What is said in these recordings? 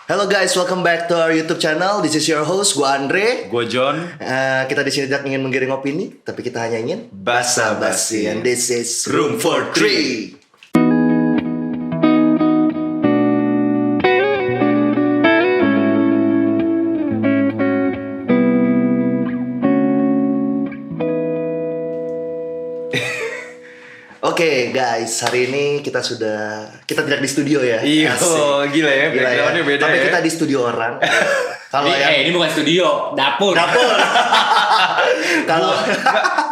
Hello guys, welcome back to our YouTube channel. This is your host, gue Andre. Gue John. Kita di sini tidak ingin menggiring opini, tapi kita hanya ingin Basa-basi. And this is Room for Three. Oke guys, hari ini kita tidak di studio ya. Iya, gila ya, backgroundnya beda Tapi ya. kita di studio orang. Kalau ini bukan studio, dapur. Kalau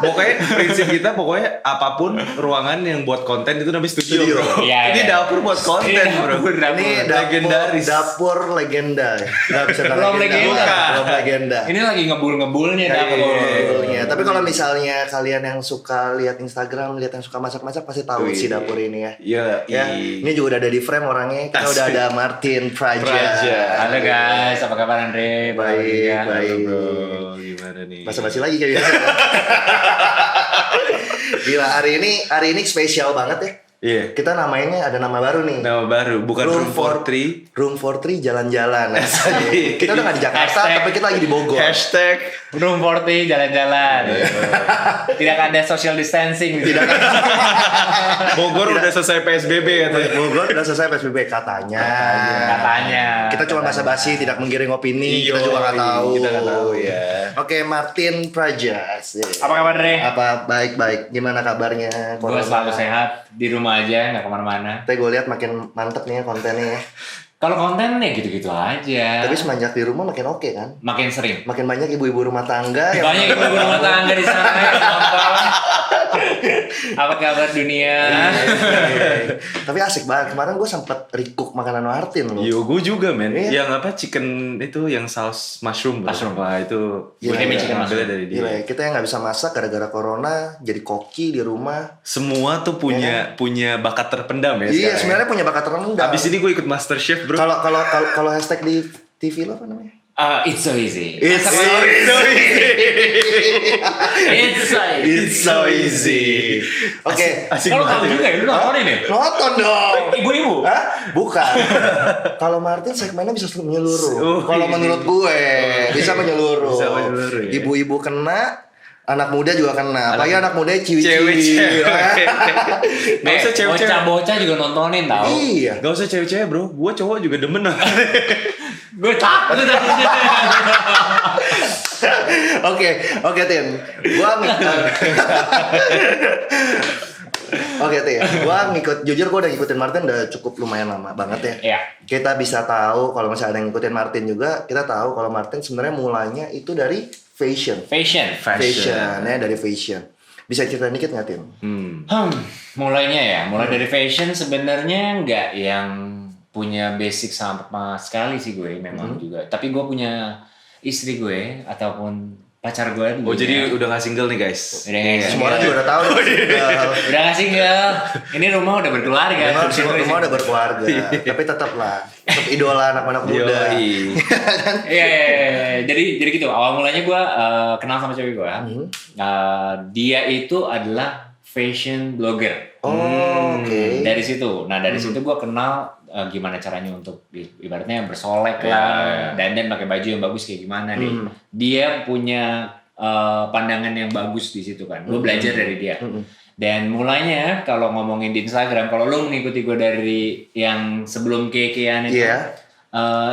Pokoknya prinsip kita apapun ruangan yang buat konten itu namanya studio, bro. Iya, Ini iya. dapur buat konten, bro. ini legendaris. dapur legenda. Nggak bisa Belum legenda. Belum legenda. Ini lagi ngebul-ngebulnya dapur. Dapurnya. Tapi kalau misalnya kalian yang suka lihat Instagram, lihat yang suka masak-masak pasti tahu Wih. si dapur ini ya. Iya, Ya, ini juga udah ada di frame orangnya. Kita udah ada Martin Praja. Halo guys, apa kabar Andre? Baik, Ya. baik. Bro, gimana nih? Basa-basi lagi kayak biasa. Gila, hari ini spesial banget ya. Iya. Kita namanya ada nama baru nih. Nama baru, bukan Room for Three. Room for Three jalan-jalan. Kita udah gak di Jakarta, Hashtag. tapi kita lagi di Bogor. Hashtag Room 40 jalan-jalan. Tidak ada social distancing. Tidak ada. Bogor udah selesai PSBB katanya. Bogor udah selesai PSBB katanya. Katanya. Kita cuma basa-basi, tidak menggiring opini. Kita juga nggak tahu. Kita nggak tahu ya. Oke, Martin Praja. Apa kabar Andre? Apa baik-baik? Gimana kabarnya? Gue selalu sehat, di rumah aja, nggak kemana-mana. Tapi gue lihat makin mantep nih ya kontennya ya. Kalau konten ya gitu-gitu aja. Tapi semenjak di rumah makin oke kan? Makin sering. Makin banyak ibu-ibu rumah tangga yang Banyak ibu rumah tangga di sana yang nonton. Apa kabar dunia? Tapi asik banget. Kemarin gue sempet recook makanan Martin loh. Yo, gue juga men. Iya. Yang apa chicken itu yang saus mushroom. Bro. Mushroom. Wah itu. Gila, gue gila. Chicken ambilnya mushroom. dari dia. Gila ya, kita yang nggak bisa masak gara-gara corona jadi koki di rumah. Semua tuh punya bakat terpendam ya. Iya, sekarang. sebenarnya punya bakat terendam. Abis ini gue ikut MasterChef bro. Kalau hashtag di TV lo apa namanya? It's so easy. It's so It's so easy. Oke. Asik Kalau banget tahu ya. juga ya, lu nontonin ya? Nonton dong. Ibu-ibu? Hah? Bukan. Kalau Martin segmennya bisa menyeluruh. Oh, Kalau iya. menurut gue bisa menyeluruh. Bisa menyeluruh, ya. Ibu-ibu kena, anak muda juga kena. Apalagi anak muda Cewek-cewek. Gak usah cewek-cewek. Bocah-bocah juga nontonin tau. Iya. Gak usah cewek-cewek bro. Gue cowok juga demen. Gue takut tadinya. Oke, Tin. Oke, Tin. Jujur gua udah ngikutin Martin udah cukup lumayan lama banget ya. Iya. Kita bisa tahu kalau misalnya ada yang ngikutin Martin juga, kita tahu kalau Martin sebenarnya mulanya itu dari fashion ya, dari fashion. Bisa cerita dikit nggak, Tin? Mulainya ya, dari fashion sebenarnya nggak yang punya basic sama sekali sih gue memang juga. Tapi gue punya istri gue ataupun pacar gue. Oh jadi udah gak single nih guys. Udah nggak Semua orang juga udah tahu. Udah nggak single. Ini rumah udah berkeluarga. Rumah udah berkeluarga, tapi tetap idola anak-anak muda. Iya. Jadi gitu. Awal mulanya gue kenal sama cewek gue. Dia itu adalah fashion blogger. Oh, oke. Dari situ. Nah dari situ gue kenal gimana caranya untuk ibaratnya bersolek lah, dandan pakai baju yang bagus kayak gimana nih. Dia punya pandangan yang bagus di situ kan. Gue belajar dari dia. Dan mulainya kalau ngomongin di Instagram, kalau lo mengikuti gue dari yang sebelum kekean itu.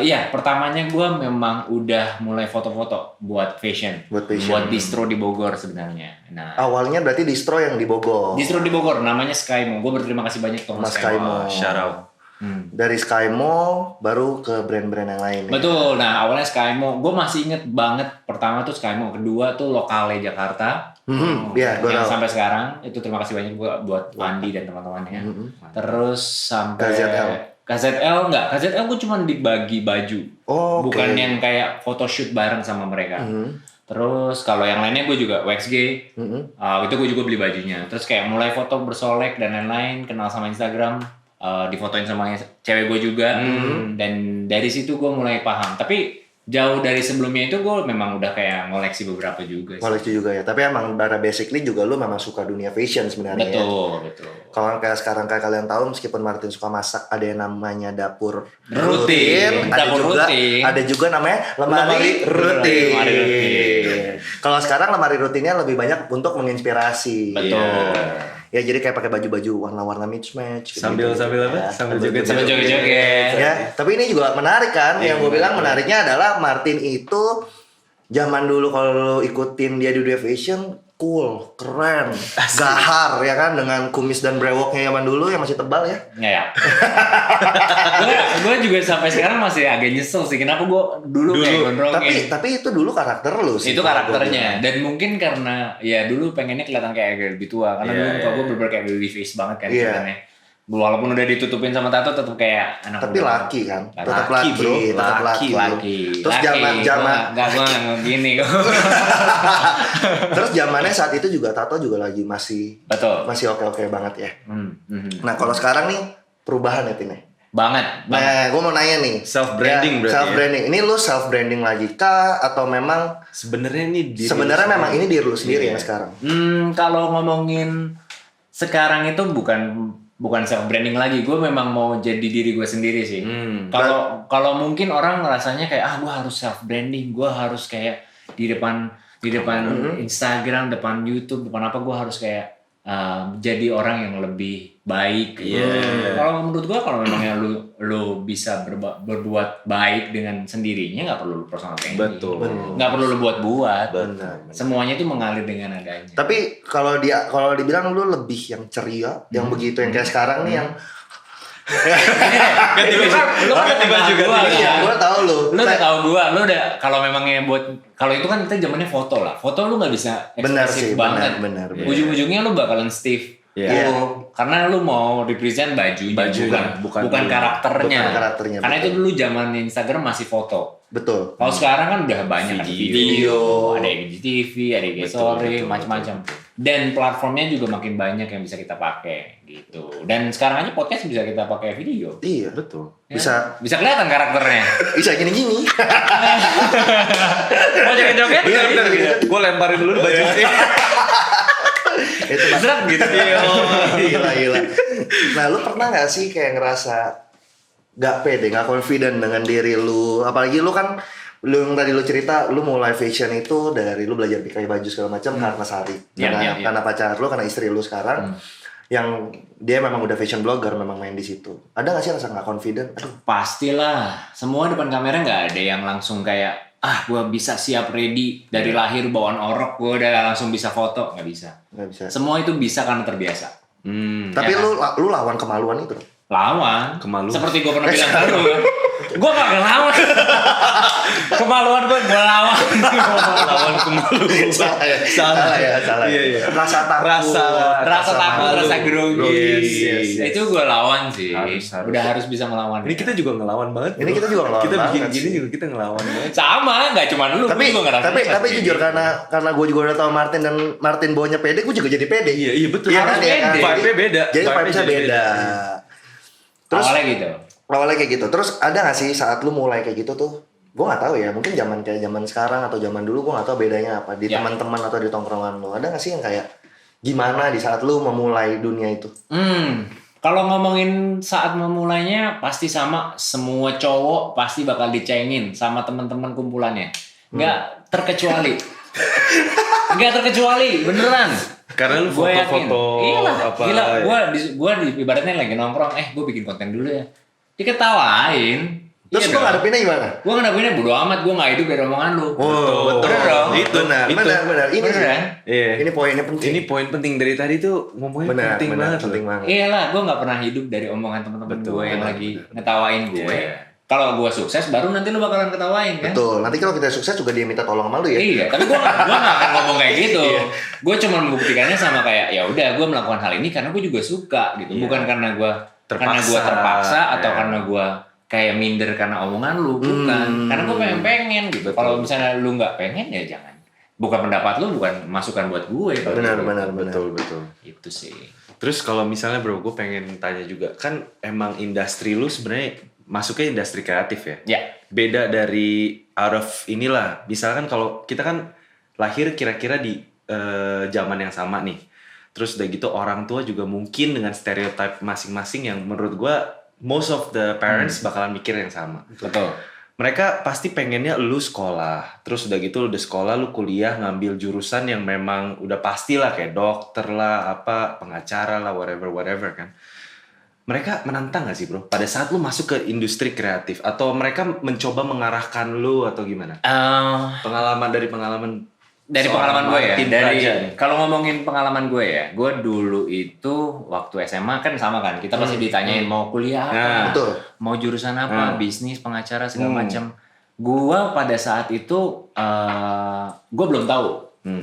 Iya, pertamanya gue memang udah mulai foto-foto buat fashion. Buat distro di Bogor sebenarnya. Nah, Awalnya berarti distro yang di Bogor. distro di Bogor namanya Skymo. Gue berterima kasih banyak ke Mas Skymo. Shout out. Dari Skymo baru ke brand-brand yang lain. Betul. Nah, awalnya Skymo. Gue masih inget banget. Pertama tuh Skymo. Kedua tuh Lokale Jakarta. Iya, gue Yang tahu. sampai sekarang. Itu terima kasih banyak buat Wandi dan teman-temannya. Terus sampai KZL. KZL enggak. KZL gue cuma dibagi baju. Oh, oke. Bukan yang kayak photoshoot bareng sama mereka. Terus kalau yang lainnya gue juga WXG. Itu gue juga beli bajunya. Terus kayak mulai foto bersolek dan lain-lain. Kenal sama Instagram. Difotoin sama cewek gue juga. Dan dari situ gue mulai paham. Tapi jauh dari sebelumnya itu gue memang udah kayak ngoleksi beberapa juga sih. Koleksi juga ya. Tapi emang dari basically juga lu memang suka dunia fashion sebenarnya. Betul. Kalau kayak sekarang kayak kalian tahu meskipun Martin suka masak, ada yang namanya dapur Rutin. ada juga namanya lemari rutin. Kalau sekarang lemari rutinnya lebih banyak untuk menginspirasi. Betul. Ya jadi kayak pakai baju-baju warna-warna match gitu. Sambil apa? Sambil joget-joget. Ya, tapi ini juga menarik kan. Yang gue bilang menariknya adalah Martin itu zaman dulu kalau lo ikutin dia di dunia fashion cool, keren, gahar ya kan dengan kumis dan brewoknya zaman dulu yang masih tebal ya. Ya. gue juga sampai sekarang masih agak nyesel sih kenapa gue dulu kayak gondrongin. Tapi itu dulu karakter lu sih. Itu karakternya dan mungkin karena ya dulu pengennya kelihatan kayak agak lebih tua karena dulu muka gue bener-bener kayak baby face banget kan kelihatannya. Walaupun udah ditutupin sama tato tetap kayak anak tapi muda. laki kan, tetap laki bro, tetap laki. Terus zaman nggak gini kok. Terus zamannya saat itu juga tato juga lagi masih oke banget ya. Nah kalau sekarang nih perubahan ya Tine. Banget. Nah gue mau nanya nih. Self branding berarti. Self branding. Ini lu self branding lagi kah atau memang sebenarnya memang ini diri lu sendiri yang sekarang? Kalau ngomongin sekarang itu bukan self branding lagi, gue memang mau jadi diri gue sendiri sih. Kalau mungkin orang rasanya kayak gue harus self branding, gue harus kayak di depan Instagram, depan YouTube, depan apa gue harus kayak jadi orang yang lebih baik. Kalau menurut gue kalau memangnya lu bisa berbuat baik dengan sendirinya nggak perlu lu personal branding. Betul. Nggak perlu lu buat. Benar. Semuanya itu mengalir dengan adanya. Tapi kalau dibilang lu lebih yang ceria, yang begitu yang kayak sekarang nih yang Lu kan ganti baju kan? Iya, gue tahu lu. Lu udah tahu gua, lu udah kalau memangnya buat kalau itu kan kita zamannya foto lah. Foto lu nggak bisa ekspresif banget. Benar. Ujung-ujungnya lu bakalan stiff. Karena lu mau represent bajunya, bukan karakternya. Karena itu dulu zaman Instagram masih foto. Betul. Kalau sekarang kan udah banyak video, ada IGTV, ada IG Story, macam-macam. Dan platformnya juga makin banyak yang bisa kita pakai gitu. Dan sekarang aja podcast bisa kita pakai video. Iya, betul. Bisa kelihatan karakternya. Bisa gini-gini. Mau joget-joget? Iya. Gue lemparin dulu baju sih. Itu Zrak gitu. Gila. Nah, lu pernah nggak sih kayak ngerasa gak pede, gak confident dengan diri lu? Apalagi lu kan, lu yang tadi lu cerita, lu mulai fashion itu dari lu belajar pakai baju segala macam karena Sari, karena pacar lu, karena istri lu sekarang, yang dia memang udah fashion blogger, memang main di situ. Ada nggak sih rasa nggak confident? Pastilah, semua depan kamera nggak ada yang langsung kayak gue bisa siap ready dari lahir bawaan orok, gue udah langsung bisa foto, nggak bisa. Semua itu bisa karena terbiasa. Tapi ya, lu lawan kemaluan itu. Lawan, seperti gue pernah bilang ke lu kan. Gue gak ngelawan. Kemaluan gue lawan. Lawan kemaluan. Salah ya. Iya. Rasa takut, rasa grogi. Yes. Itu gue lawan sih. Harus. Udah harus bisa melawan. Ini kita juga ngelawan banget. Kita bikin gini juga kita ngelawan banget. Sama, gak cuma lu. Tapi jujur karena gue juga udah tahu Martin dan Martin bawanya pede, gue juga jadi pede. Iya betul. Harus pede. Vibe-nya beda. Jadi vibe-nya beda. Terus awalnya kayak gitu. Terus ada gak sih saat lu mulai kayak gitu tuh? Gue gak tahu ya, mungkin zaman sekarang atau zaman dulu gue gak tahu bedanya apa di teman-teman atau di tongkrongan lu. Ada gak sih yang kayak gimana di saat lu memulai dunia itu? Kalau ngomongin saat memulainya pasti sama, semua cowok pasti bakal dicengin sama teman-teman kumpulannya. Nggak terkecuali. Beneran. Karena lu foto-foto apa? Gila, gua ibaratnya lagi nongkrong, gue bikin konten dulu ya. Diketawain. Terus lu ngadepinnya gimana? Gue ngadepinnya bodo amat, gue gak hidup dari omongan lu. Betul dong. Benar. Ini poinnya penting. Ini poin penting dari tadi tuh ngomongnya penting banget. Iyalah, gue gak pernah hidup dari omongan teman-teman gue yang lagi ngetawain gue. Kalau gue sukses, baru nanti lu bakalan ketawain kan? Betul. Nanti kalau kita sukses juga dia minta tolong sama lu ya. Iya, tapi gue gak akan ngomong kayak gitu. Gue cuma membuktikannya sama kayak, ya udah gue melakukan hal ini karena gue juga suka gitu. Bukan karena gue terpaksa atau karena gue kayak minder karena omongan lu, bukan. Karena gue pengen gitu. Kalau misalnya lu nggak pengen ya jangan. Bukan pendapat lu, bukan masukan buat gue. Benar. Betul. Itu sih. Terus kalau misalnya bro, gue pengen tanya juga, kan emang industri lu sebenarnya masuknya industri kreatif ya? Ya. Beda dari out of inilah. Misalkan kalau kita kan lahir kira-kira di zaman yang sama nih. Terus udah gitu orang tua juga mungkin dengan stereotype masing-masing yang menurut gua most of the parents bakalan mikir yang sama. Betul. Mereka pasti pengennya lu sekolah, terus udah gitu lu udah sekolah, lu kuliah ngambil jurusan yang memang udah pastilah kayak dokter lah, apa pengacara lah, whatever kan. Mereka menantang gak sih bro? Pada saat lu masuk ke industri kreatif atau mereka mencoba mengarahkan lu atau gimana? Pengalaman Dari seorang pengalaman gue ya, Martin dari Praja nih. kalau ngomongin pengalaman gue ya, gue dulu itu waktu SMA kan sama kan, kita pasti ditanyain mau kuliah apa, Nah, Betul. mau jurusan apa, bisnis, pengacara segala macam. Gue pada saat itu gue belum tahu,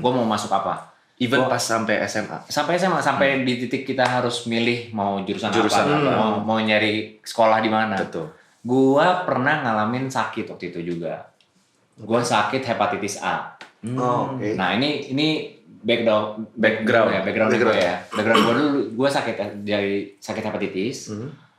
gue mau masuk apa. even pas sampai SMA. Sampai SMA, sampai di titik kita harus milih mau jurusan Jurusan apa, mau nyari sekolah di mana. Betul. Gue pernah ngalamin sakit waktu itu juga. Gue sakit hepatitis A. Oke. Nah ini background Background. gue ya. Background gue dulu, gue sakit hepatitis.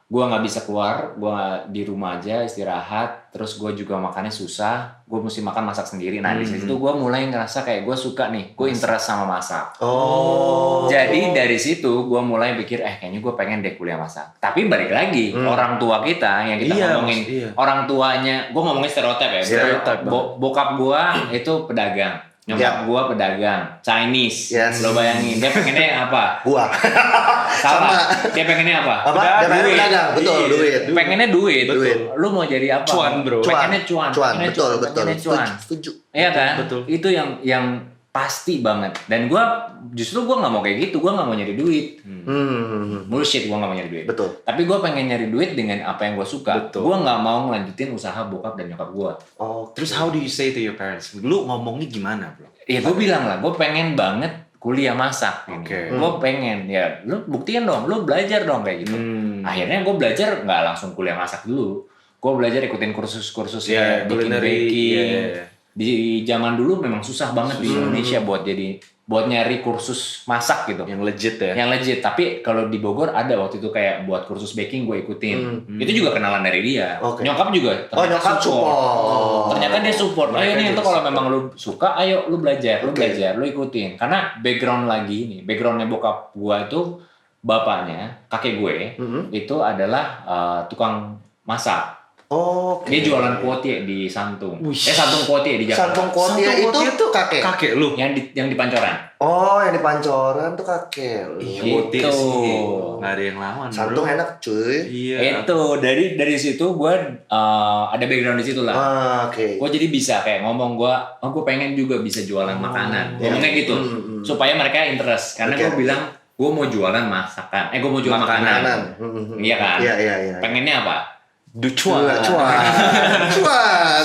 Gue nggak bisa keluar, gue di rumah aja istirahat. Terus gue juga makannya susah. Gue mesti masak sendiri. Nah di situ gue mulai ngerasa kayak gue suka nih, gue interest sama masak. Oh. Jadi dari situ gue mulai pikir, kayaknya gue pengen deh kuliah masak. Tapi balik lagi, orang tua kita yang kita Iya, ngomongin, iya. orang tuanya, gue ngomongin stereotip ya. Stereotip Bokap gue itu pedagang, nyokap gue pedagang, Chinese. Yes. Lo bayangin, dia pengennya apa? Gua. Salah. Dia pengennya apa? Apa? Dia pengen Duit. pedagang. Betul, Iya. duit. Pengennya duit. Duit. Lu mau jadi apa? Cuan, bro. Pengennya cuan. Pengennya Betul, cuan. betul. Pengennya cuan. Setuju. Iya kan? Betul. Itu yang pasti banget. Dan gue justru gue nggak mau kayak gitu. Gue nggak mau nyari duit. Bullshit, gue nggak mau nyari duit. Betul. Tapi gue pengen nyari duit dengan apa yang gue suka. Betul. Gue nggak mau ngelanjutin usaha bokap dan nyokap gue. Oh, Terus how do you say to your parents? Lu ngomongnya gimana bro? Ya gue bilang lah, gue pengen banget kuliah masak. Oke. Gue pengen, ya lu buktiin dong, lu belajar dong kayak gitu. Akhirnya gue belajar nggak langsung kuliah masak dulu. Gue belajar ikutin kursus-kursus Yeah, kayak bikin culinary, baking. yeah. Di zaman dulu memang susah banget di Indonesia buat nyari kursus masak gitu. Yang legit ya? Yang legit, tapi kalau di Bogor ada waktu itu kayak buat kursus baking gue ikutin. Itu juga kenalan dari dia. Oke. Nyokap juga. Oh, ternyata nyokap support. Ternyata dia support. Ayo nih, itu kalau memang lu suka, ayo lu belajar, Oke. lu ikutin. Karena backgroundnya bokap gue itu bapaknya, kakek gue itu adalah tukang masak. Oh, Dia jualan kuotie di Santung. Wih. Santung kuotie di Jakarta. Santung kuotie itu kakek. Kakek lu? Yang di Pancoran. Oh, yang di Pancoran tuh kakek. Gitu. Putih sih. Nggak ada yang lawan Santung bro. enak cuy. Iya. Itu dari situ gue ada background di situ lah. Oke. Gue jadi bisa kayak ngomong gue pengen juga bisa jualan makanan. Ngomongnya gitu supaya mereka interest. Karena Oke. gue bilang gue mau jualan masakan. Gue mau jual makanan. Iya kan? Iya. Pengennya apa? Ducuan. Cuan.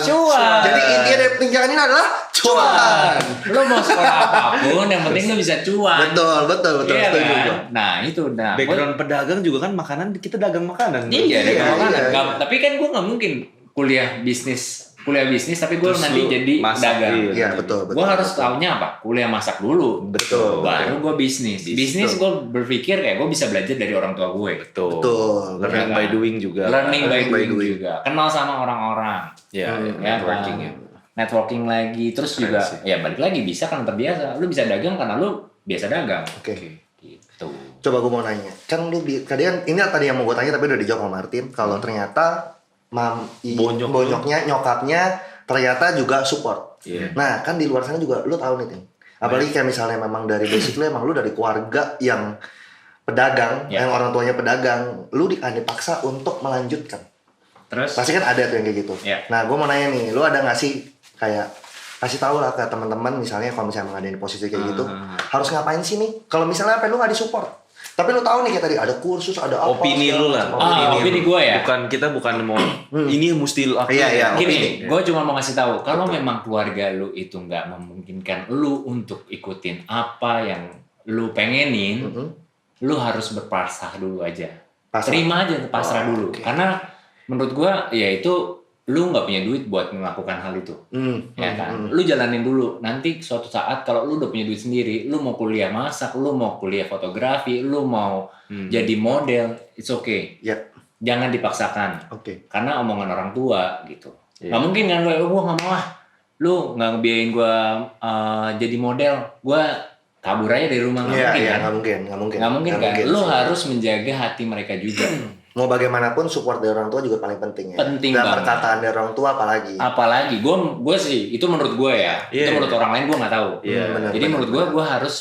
Cuan. Jadi intinya dari perbincangan ini adalah cuan. Lo mau sekolah apapun, yang penting lo bisa cuan. Betul. Iya Setuju kan? gua. Nah itu Background pedagang juga kan makanan, kita dagang makanan. bro. Iya, dagang Iya, makanan. iya. Nggak- Tapi kan gue nggak mungkin kuliah bisnis tapi gue Terus nanti lu jadi masak, dagang. Iya, betul. Gue harus taunya apa? Kuliah masak dulu. Betul. Baru gue bisnis. Bisnis gue berpikir kayak gue bisa belajar dari orang tua gue. Betul. Learning Iya by kan? doing juga. Learning by Learning by doing doing. juga. Kenal sama orang-orang. Ya, Ya networking kan? ya. Networking lagi. Terus Keren juga sih. ya balik lagi bisa kan terbiasa. Lu bisa dagang karena lu biasa dagang. Oke. Gitu. Coba gue mau nanya. Kan lu tadi kan ini tadi yang mau gue tanya tapi udah dijawab sama Martin. Kalau ternyata bonyoknya, nyokapnya ternyata juga support. Iya. Nah, kan di luar sana juga lu tahu nih, Tim. Apalagi kayak misalnya memang dari basic lu emang lu dari keluarga yang pedagang, Ya. yang orang tuanya pedagang, lu dipaksa untuk melanjutkan. Terus Pasti kan ada tuh yang kayak gitu. Ya. Nah, gue mau nanya nih, lu ada nggak sih kayak kasih tahu lah ke teman-teman misalnya kalau misalnya mengadain posisi kayak gitu, harus ngapain sih nih? Kalau misalnya apa lu nggak disupport, tapi lu tahu nih kayak tadi ada kursus, ada apa? Opini segala lu lah. macam. opini gue ya. Kita bukan mau ini mesti lu lakuin. Iya, opini. Gini, gue cuma mau ngasih tahu kalau memang keluarga lu itu nggak memungkinkan lu untuk ikutin apa yang lu pengenin, lu harus berpasrah dulu aja. Pasrah. Terima aja, pasrah Oh, dulu. oke. Karena menurut gue ya itu lu nggak punya duit buat melakukan hal itu, ya kan? Lu jalanin dulu. Nanti suatu saat kalau lu udah punya duit sendiri, lu mau kuliah masak, lu mau kuliah fotografi, lu mau jadi model, it's okay. Ya, Jangan dipaksakan. oke. Karena omongan orang tua gitu. Nggak mungkin kan gue nggak mau lah. Lu nggak ngebiayain gue jadi model, gue kabur aja dari rumah. Nggak mungkin kan? Nggak mungkin Kan? Lu sih. harus menjaga hati mereka juga. Mau bagaimanapun support dari orang tua juga paling penting ya. Penting Dan banget. perkataan dari orang tua apalagi. Gue sih itu menurut gue ya. Iya. Itu menurut orang lain gue nggak tahu. Iya. Jadi menurut gue harus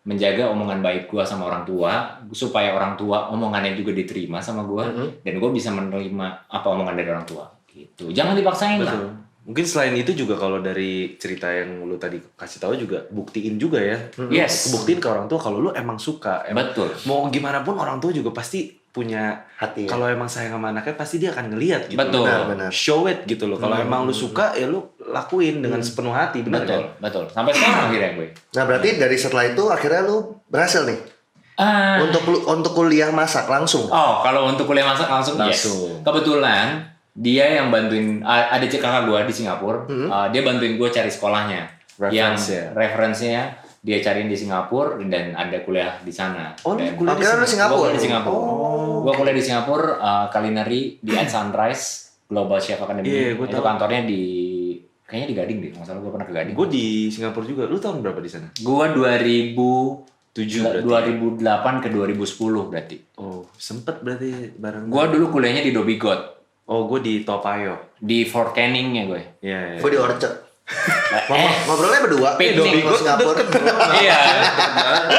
menjaga omongan baik gue sama orang tua supaya orang tua omongannya juga diterima sama gue dan gue bisa menerima apa omongan dari orang tua gitu. Jangan dipaksain lah. Betul. Mungkin selain itu juga kalau dari cerita yang lu tadi kasih tahu juga buktiin juga ya. Yes. Buktiin ke orang tua kalau lu emang suka. Betul. Mau gimana pun orang tua juga pasti punya Hati ya. Kalau emang sayang sama anaknya pasti dia akan ngelihat gitu. Betul. Benar. Show it gitu loh. Kalau emang lu suka ya lu lakuin dengan sepenuh hati, benar kan? Betul. Sampai sekarang akhirnya gue. Nah berarti dari setelah itu akhirnya lu berhasil nih untuk kuliah masak langsung. Oh, kalau untuk kuliah masak langsung. Yes. Kebetulan dia yang bantuin ada kakak gue di Singapura. Dia bantuin gue cari sekolahnya. Referensinya dia cariin di Singapura dan ada kuliah di sana. Oh, Dan kuliah di Akhirnya lu Singapura. Gue di Singapura. Gue kuliah di Singapura culinary di At Sunrise Global Chef Academy. Iya, gua Itu tahu. kantornya kayaknya di Gading deh. Nggak salah gue pernah ke Gading. Gue di Singapura juga. Lu tahun berapa di sana? Gue 7 berarti. 2008 ke 2010 berarti. Oh, sempet berarti bareng. Gue dulu kuliahnya di Dhoby Ghaut. Oh, gue di Topayo. Di Fort Canning ya gue. Iya. Gue di Orchard. Ngobrolnya berdua. Piknik. Di Singapura. Iya.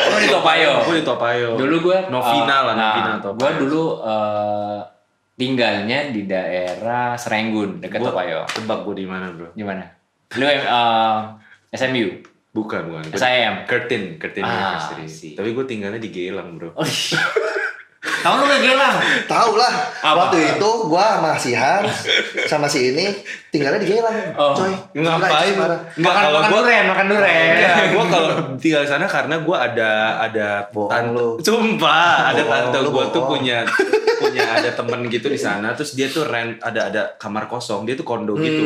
Gue di Topayo. Gue di Topayo. Dulu gue Novina Novina gue Topayo. dulu tinggalnya di daerah Serenggun dekat Topayo. Tebak gue di mana, Bro? Di mana? Lu SMU. Bukan. Gua SIM. Curtin Ah, University. sih. Tapi gue tinggalnya di Gelang, Bro. Oh, kamu lu ke Gelang? Tahu lah. Apa? Waktu itu gua sama si Hans sama si ini tinggalnya di Gelang. Oh. Coy. Ngapain? Gila, parah. Makan durian. Gue kalau tinggal di sana karena gue ada Bohong tante. lu. Sumpah, ada Bohong, tante lu gue tuh bohong. punya ada temen gitu di sana. Terus dia tuh ada kamar kosong. Dia tuh kondo gitu.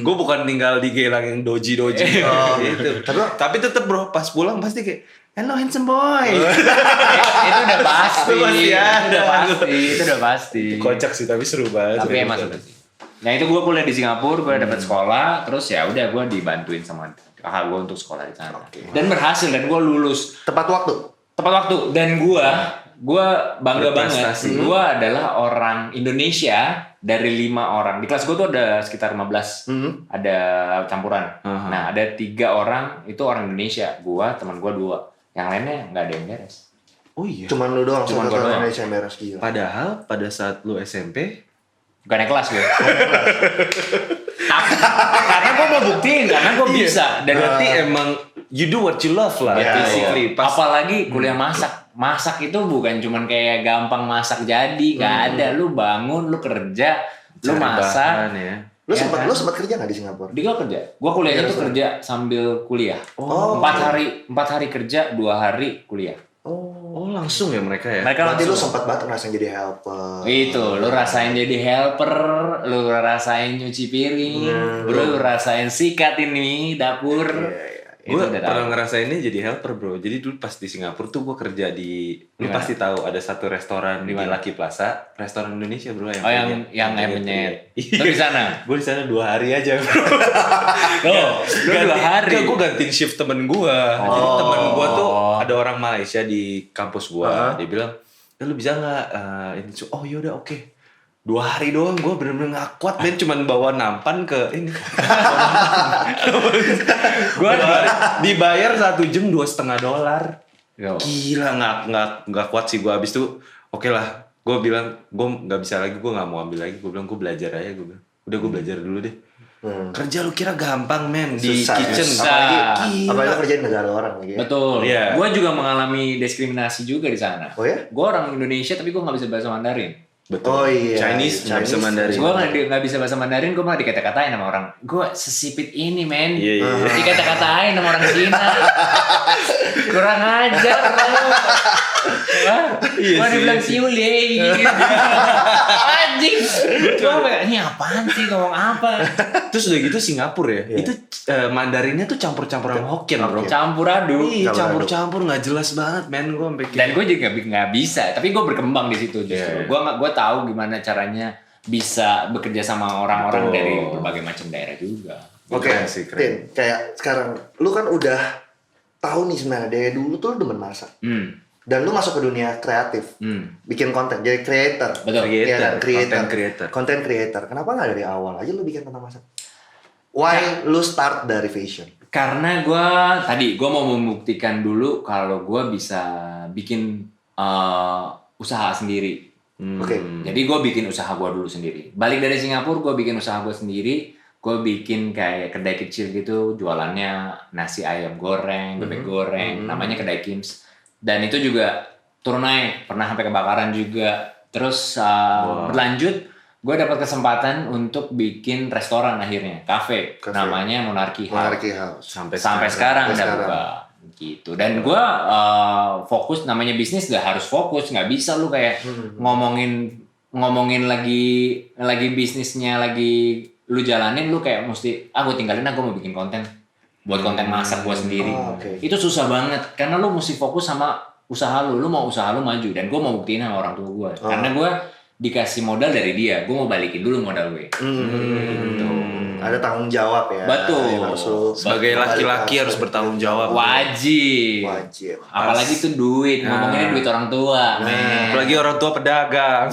Gue bukan tinggal di Gelang yang doji Oh. gitu. Tapi tetep bro, pas pulang pasti kayak hello handsome boy. Itu udah pasti. Masih ada. Itu udah pasti. Kocak sih tapi seru banget. Tapi emang seru sih. Nah itu gue kuliah di Singapura, gue dapet sekolah, terus ya udah gue dibantuin sama kakak gue untuk sekolah di sana. Dan berhasil dan gue lulus Tepat waktu. tepat waktu. Dan gue bangga banget. Berprestasi. Gue adalah orang Indonesia dari 5 orang. Di kelas gue tuh ada sekitar 15, ada campuran. Nah ada 3 orang itu orang Indonesia, gue teman gue 2, yang lainnya nggak ada yang beres. Oh iya. Cuman lu doang. Cuman satu gua doang. Indonesia yang beres gila. Padahal pada saat lu SMP Bukan naik kelas gue. Karena gue mau buktiin, karena gue bisa. Dan berarti emang you do what you love lah, Iya, basically. Pas apalagi kuliah masak. Masak itu bukan cuman kayak gampang masak jadi, nggak ada. Lu bangun, lu kerja, lu cari masak. bahan ya. Lu Ya sempat kan? lu sempat kerja nggak di Singapura? Di gue kerja. Gue kuliahnya tuh kerja sambil kuliah. Oh, 4 hari kerja, 2 hari kuliah. Oh langsung ya mereka ya. Mereka Berarti lu langsung. sempat banget ngerasain jadi helper. Itu, lu rasain jadi helper, lu rasain nyuci piring, lu rasain sikat ini dapur. Itu Gue udah pernah tahu. ngerasainnya jadi helper bro. Jadi dulu pas di Singapura tuh gue kerja di, lu Gimana? pasti tahu ada satu restoran di Lucky Plaza, restoran Indonesia bro yang Oh punya. yang penyet. Lu di sana? Gue di sana 2 hari aja bro. Oh, lu 2 hari. Gue gantiin shift temen gue. Jadi temen gue tuh ada orang Malaysia di kampus gue. Dia bilang, lu bisa nggak ini? Oh yaudah oke. 2 hari doang gue bener-bener gak kuat men, cuman bawa nampan ke ini. Gue dibayar 1 jam $2,5. Yo. Gila nggak kuat sih gue abis itu. Oke lah, gue bilang gue nggak bisa lagi, gue nggak mau ambil lagi. Gue bilang gue belajar aja, gue bilang udah gue belajar dulu deh. Kerja lu kira gampang men di Susah, kitchen. susah. Gila. Apalagi lu kerja di negara orang lagi ya. Betul. Iya. Gue juga mengalami diskriminasi juga di sana. Oh ya? Gue orang Indonesia tapi gue nggak bisa bahasa Mandarin. Betul. Oh iya. Chinese nggak bisa Mandarin. Gue nggak bisa bahasa Mandarin, gue malah dikata-katain sama orang. Gue sesipit ini men. Iya, iya. Dikata-katain sama orang Cina. Kurang ajar lu. Gue dibilang siule gitu. Anjing. Gue ini apaan sih, ngomong apa? Terus udah gitu Singapura ya. Itu Mandarinnya tuh campur-campur sama Hokkien bro. Campur aduk. Iya campur-campur nggak jelas banget men, gue sampai Dan gue juga nggak bisa, tapi gue berkembang di situ justru. Iya. Gue tahu gimana caranya bisa bekerja sama orang-orang Betul. dari berbagai macam daerah juga. Oke, Keren sih, keren. Tin, kayak sekarang lu kan udah tahu nih sebenarnya dari dulu tuh lu demen masak. Dan lu masuk ke dunia kreatif. Bikin konten, jadi creator. Betul. Iya kan? Content creator. Content creator. Kenapa nggak dari awal aja lu bikin tentang masak? Why lu start dari fashion? Karena gue mau membuktikan dulu kalau gue bisa bikin usaha sendiri. Oke. Jadi gue bikin usaha gue dulu sendiri. Balik dari Singapura gue bikin usaha gue sendiri. Gue bikin kayak kedai kecil gitu, jualannya nasi ayam goreng, bebek goreng, namanya kedai Kim's. Dan itu juga turun naik, pernah sampai kebakaran juga. Terus berlanjut, gue dapat kesempatan untuk bikin restoran akhirnya, cafe. Namanya Monarchy House. Monarchy House. Sampai sekarang udah sekarang. buka gitu. Dan gue fokus, namanya bisnis gak harus fokus, nggak bisa lu kayak ngomongin lagi bisnisnya lagi lu jalanin, lu kayak mesti gue tinggalin, gue mau bikin konten buat konten masak gue sendiri. Oke. Itu susah banget karena lu mesti fokus sama usaha lu mau usaha lu maju, dan gue mau buktiin sama orang tua gue karena gue dikasih modal dari dia, gue mau balikin dulu modal gue. Gitu. Ada tanggung jawab ya. Betul. Yang harus lu Sebagai laki-laki harus balik- bertanggung jawab. Wajib. Wajib. Apalagi tuh duit, ngomonginnya duit orang tua. men. Apalagi orang tua pedagang.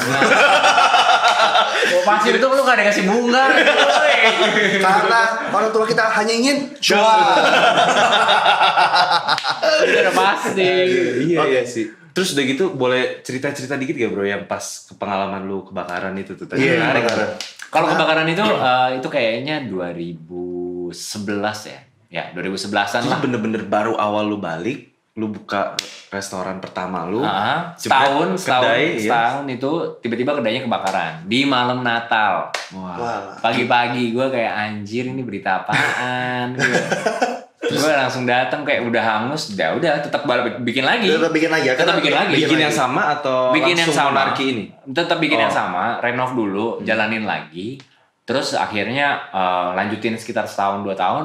Pasti itu lu gak ada kasih bunga. Karena orang tua kita hanya ingin cuan. Itu udah pasti. Iya sih. Terus udah gitu boleh cerita-cerita dikit gak bro yang pas pengalaman lu kebakaran itu tuh tadi? Iya, Menarik. kebakaran. Kalau kebakaran itu kayaknya 2011 ya. Ya, 2011-an Jadi lah. bener-bener baru awal lu balik, lu buka restoran pertama lu. Setahun kedai, ya. setahun itu tiba-tiba kedainya kebakaran di malam Natal. Wah. Pagi-pagi gue kayak anjir ini berita apaan. Gue langsung datang kayak udah hangus, udah tetap bikin lagi. Tetap bikin lagi ya. Tetap bikin lagi. Bikin yang sama atau Bikin yang langsung sama. Monarchy ini? Tetap bikin yang sama, renov dulu, jalanin lagi. Terus akhirnya lanjutin sekitar setahun 2 tahun,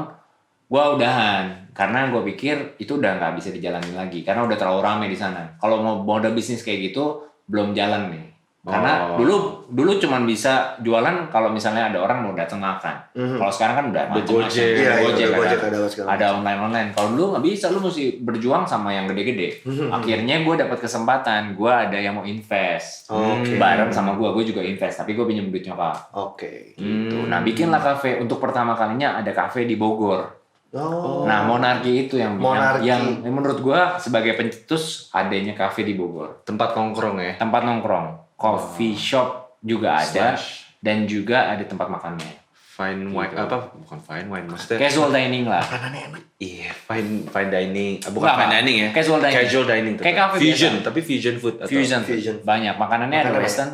gue udahan. Karena gue pikir itu udah nggak bisa dijalanin lagi, karena udah terlalu rame di sana. Kalau mau model bisnis kayak gitu belum jalan nih. Karena dulu cuman bisa jualan kalau misalnya ada orang mau datang makan. Kalau sekarang kan udah macam-macam. Gojek. Iya, Ada iya, Gojek, ada Gojek, ada, segala ada online. Kalau dulu nggak bisa, lu mesti berjuang sama yang gede-gede. Akhirnya gue dapat kesempatan, gue ada yang mau invest. Oke. Bareng sama gue juga invest, tapi gue pinjam duit nyokap. Oke. Gitu. Nah, bikinlah kafe. Untuk pertama kalinya ada kafe di Bogor. Oh. Nah, Monarchy itu yang Monarchy. yang menurut gue sebagai pencetus adanya kafe di Bogor. Tempat nongkrong ya? Tempat nongkrong, coffee shop juga ada, dan juga ada tempat makannya. Fine wine, apa? Bukan fine wine, maksudnya Casual dining lah. Makanannya enak. iya, fine dining. Bukan Enggak, fine dining ya? casual dining. Casual dining. Kayak tetap. cafe Fusion, biasa. tapi fusion food. Atau Fusion. Banyak. Makanannya ada Makanan western,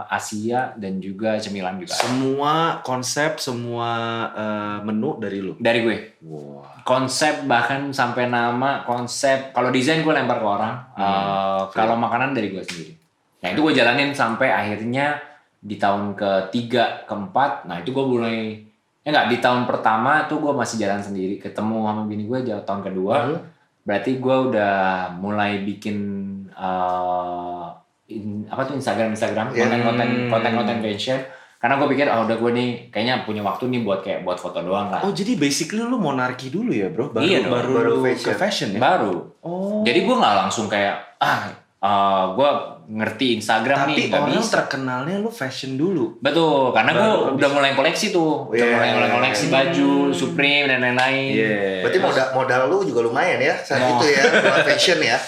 Asia, dan juga cemilan juga. Semua konsep, semua menu dari lu? Dari gue. Wah. Konsep, bahkan sampai nama, konsep. Kalau desain gue lempar ke orang. Kalau makanan dari gue sendiri. Nah itu gue jalanin sampai akhirnya di tahun ketiga, keempat. Nah itu gue mulai, di tahun pertama tuh gue masih jalan sendiri. Ketemu sama bini gue tahun kedua. Berarti gue udah mulai bikin Instagram, konten fashion. Karena gue pikir udah gue nih kayaknya punya waktu nih buat foto doang lah. Oh jadi basically lu Monarchy dulu ya bro? Iya dong, baru baru ke fashion ya? Baru. Oh. Jadi gue nggak langsung kayak gue ngerti Instagram Tapi nih, nggak orang bisa. terkenalnya lu fashion dulu. Betul, karena gue Baru udah mulai koleksi tuh, udah Yeah. mulai koleksi baju, Supreme dan lain-lain. Iya. Berarti modal lu juga lumayan ya saat itu ya, buat fashion ya.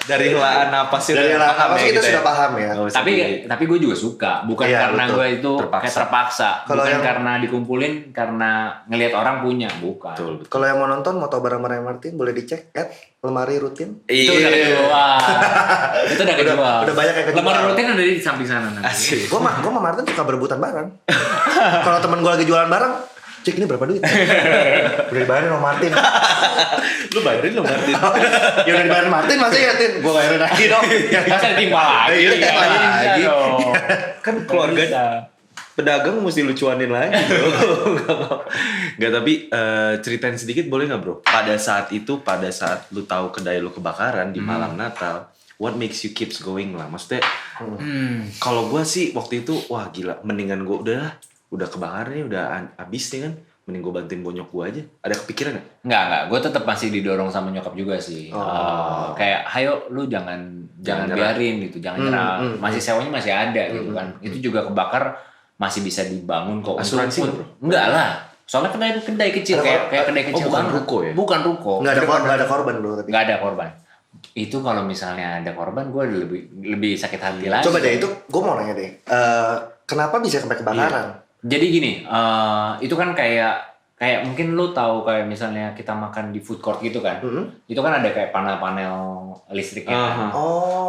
Dari helaan apa sih? Dari udah apa sih ya kita gitu sudah paham ya. Nggak usah Tapi gue juga suka, bukan Iya, karena betul. gue itu Terpaksa. kayak terpaksa, Kalau bukan yang- karena dikumpulin, karena ngelihat orang punya, bukan. Betul. Kalau yang mau nonton moto bareng-bareng Martin boleh dicek lemari rutin. Itu udah kejual. Itu udah kejual. udah banyak yang kejual. Lemari rutin ada di samping sana nanti. Asik. Gue sama Martin suka berebutan barang. Kalau temen gue lagi jualan barang, cek ini berapa duit? Udah dibayarin sama Martin. Lu bayarin lu Martin. Ya udah dibayarin Martin masih ya Tin. Gue bayarin lagi dong. Masa ditimpa lagi? Iya, ditimpa Nggak bisa lagi. dong. Kan keluarga Nggak bisa. pedagang mesti lucuanin lagi bro. Nggak, tapi ceritain sedikit boleh nggak bro? Pada saat lu tahu kedai lu kebakaran di malam Natal, what makes you keeps going lah. Maksudnya kalau gue sih waktu itu wah gila, mendingan gue udah kebakaran nih, udah habis nih kan, mending gue bantuin bonyok gue aja. Ada kepikiran gak? Enggak, gue tetap masih didorong sama nyokap juga sih. Kayak, ayo lu jangan biarin gitu, jangan nyerah. Masih sewanya masih ada gitu kan. Itu juga kebakar masih bisa dibangun kok. Asuransi nggak, bro? Enggak lah. Soalnya kedai kecil kayak kedai kecil bukan banget. ruko ya? Bukan ruko. Nggak ada korban bro tapi. Nggak ada korban. Itu kalau misalnya ada korban, gue lebih sakit hati lagi. Coba deh itu, gue mau nanya deh. Kenapa bisa sampai kebakaran? Jadi gini, itu kan kayak mungkin lu tahu kayak misalnya kita makan di food court gitu kan, itu kan ada kayak panel-panel listriknya kan.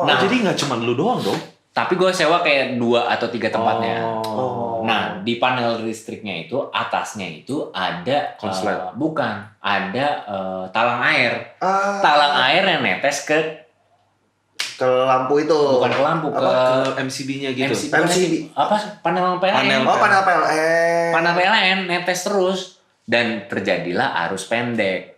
Nah jadi nggak cuma lu doang dong. Tapi gue sewa kayak 2 atau 3 tempatnya. Oh. Nah di panel listriknya itu atasnya itu ada Konslet. bukan, ada talang air, Ah. talang air yang netes ke Ke lampu itu. bukan ke lampu ke Ke MCB-nya gitu. MCB. apa panel PLN. Oh panel PLN. Panel PLN netes terus dan terjadilah arus pendek.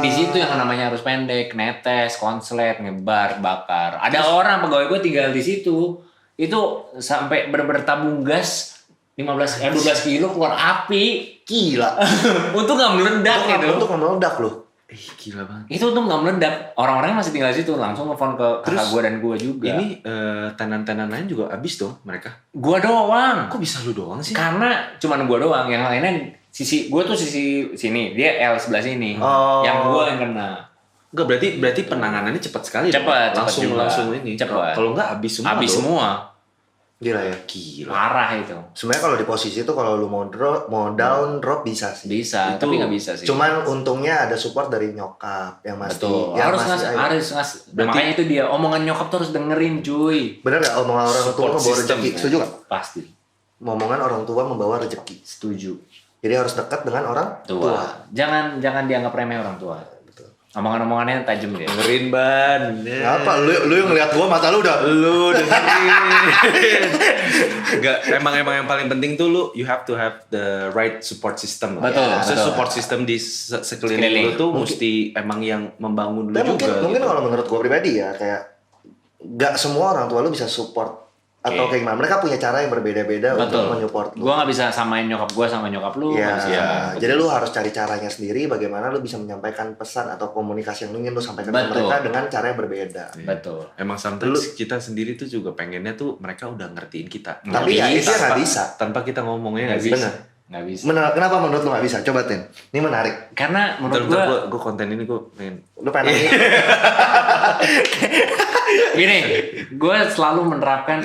Di situ yang namanya arus pendek, netes, konslet, ngebar, bakar. Ada orang pegawai gue tinggal di situ. Itu sampai bener-bener tabung gas 12 kilo keluar api. Gila. Untung nggak meledak gitu. Untuk meledak loh. Gila banget. Itu untung nggak meledak. Orang-orangnya masih tinggal di situ. Langsung nelfon ke kakak gue dan gue juga. Ini tenan-tenan lain juga habis dong mereka. Gue doang. Kok bisa lu doang sih? Karena cuman gue doang. Yang lainnya sisi gue tuh sisi sini. Dia L sebelah sini. Oh. Yang gue yang kena. Enggak, berarti penanganannya cepat sekali. Cepat juga. Langsung ini. Cepat. Kalau enggak habis semua. Habis dong. semua. Gila ya. Gila. Parah itu. Sebenarnya kalau di posisi itu kalau lu mau down drop bisa sih. Bisa, Itu tapi nggak bisa sih. Cuman untungnya ada support dari nyokap yang masih betul. yang Harus masih ayo. harus. Makanya itu dia omongan nyokap tuh harus dengerin, cuy. Bener gak omongan orang tua Support membawa system, rezeki? ya. Setuju gak? Pasti. Omongan orang tua membawa rezeki. Setuju. Jadi harus dekat dengan orang tua. Jangan dianggap remeh orang tua. Betul. Omongan-omongannya tajam dia. Dengerin ban. Apa? Lu yang ngeliat gua mata lu udah. Lu dengerin. Enggak, emang yang paling penting tuh lu you have to have the right support system. lah. Betul, Maksudnya betul. support system di sekeliling Sekeliling. lu tuh mesti emang yang membangun lu Tapi juga. mungkin gitu. kalau menurut gua pribadi ya kayak gak semua orang tua lu bisa support atau Oke. kayak gimana. Mereka punya cara yang berbeda-beda untuk Betul. menyupport lu. Gue nggak bisa samain nyokap gue sama nyokap lu. Ya, nggak bisa samain. jadi lu harus cari caranya sendiri bagaimana lu bisa menyampaikan pesan atau komunikasi yang ingin lu sampaikan ke Betul. mereka dengan cara yang berbeda. Betul. Emang sometimes kita sendiri tuh juga pengennya tuh mereka udah ngertiin kita. Nggak Tapi ya itu bisa. nggak bisa. Tanpa kita ngomongnya Nggak nggak bisa. bisa. Nggak bisa. Kenapa menurut lu nggak bisa? Coba Tin. Ini menarik. Karena menurut Bentar, gue gue konten ini gue pengen. Lu pengen nanya? gini, gue selalu menerapkan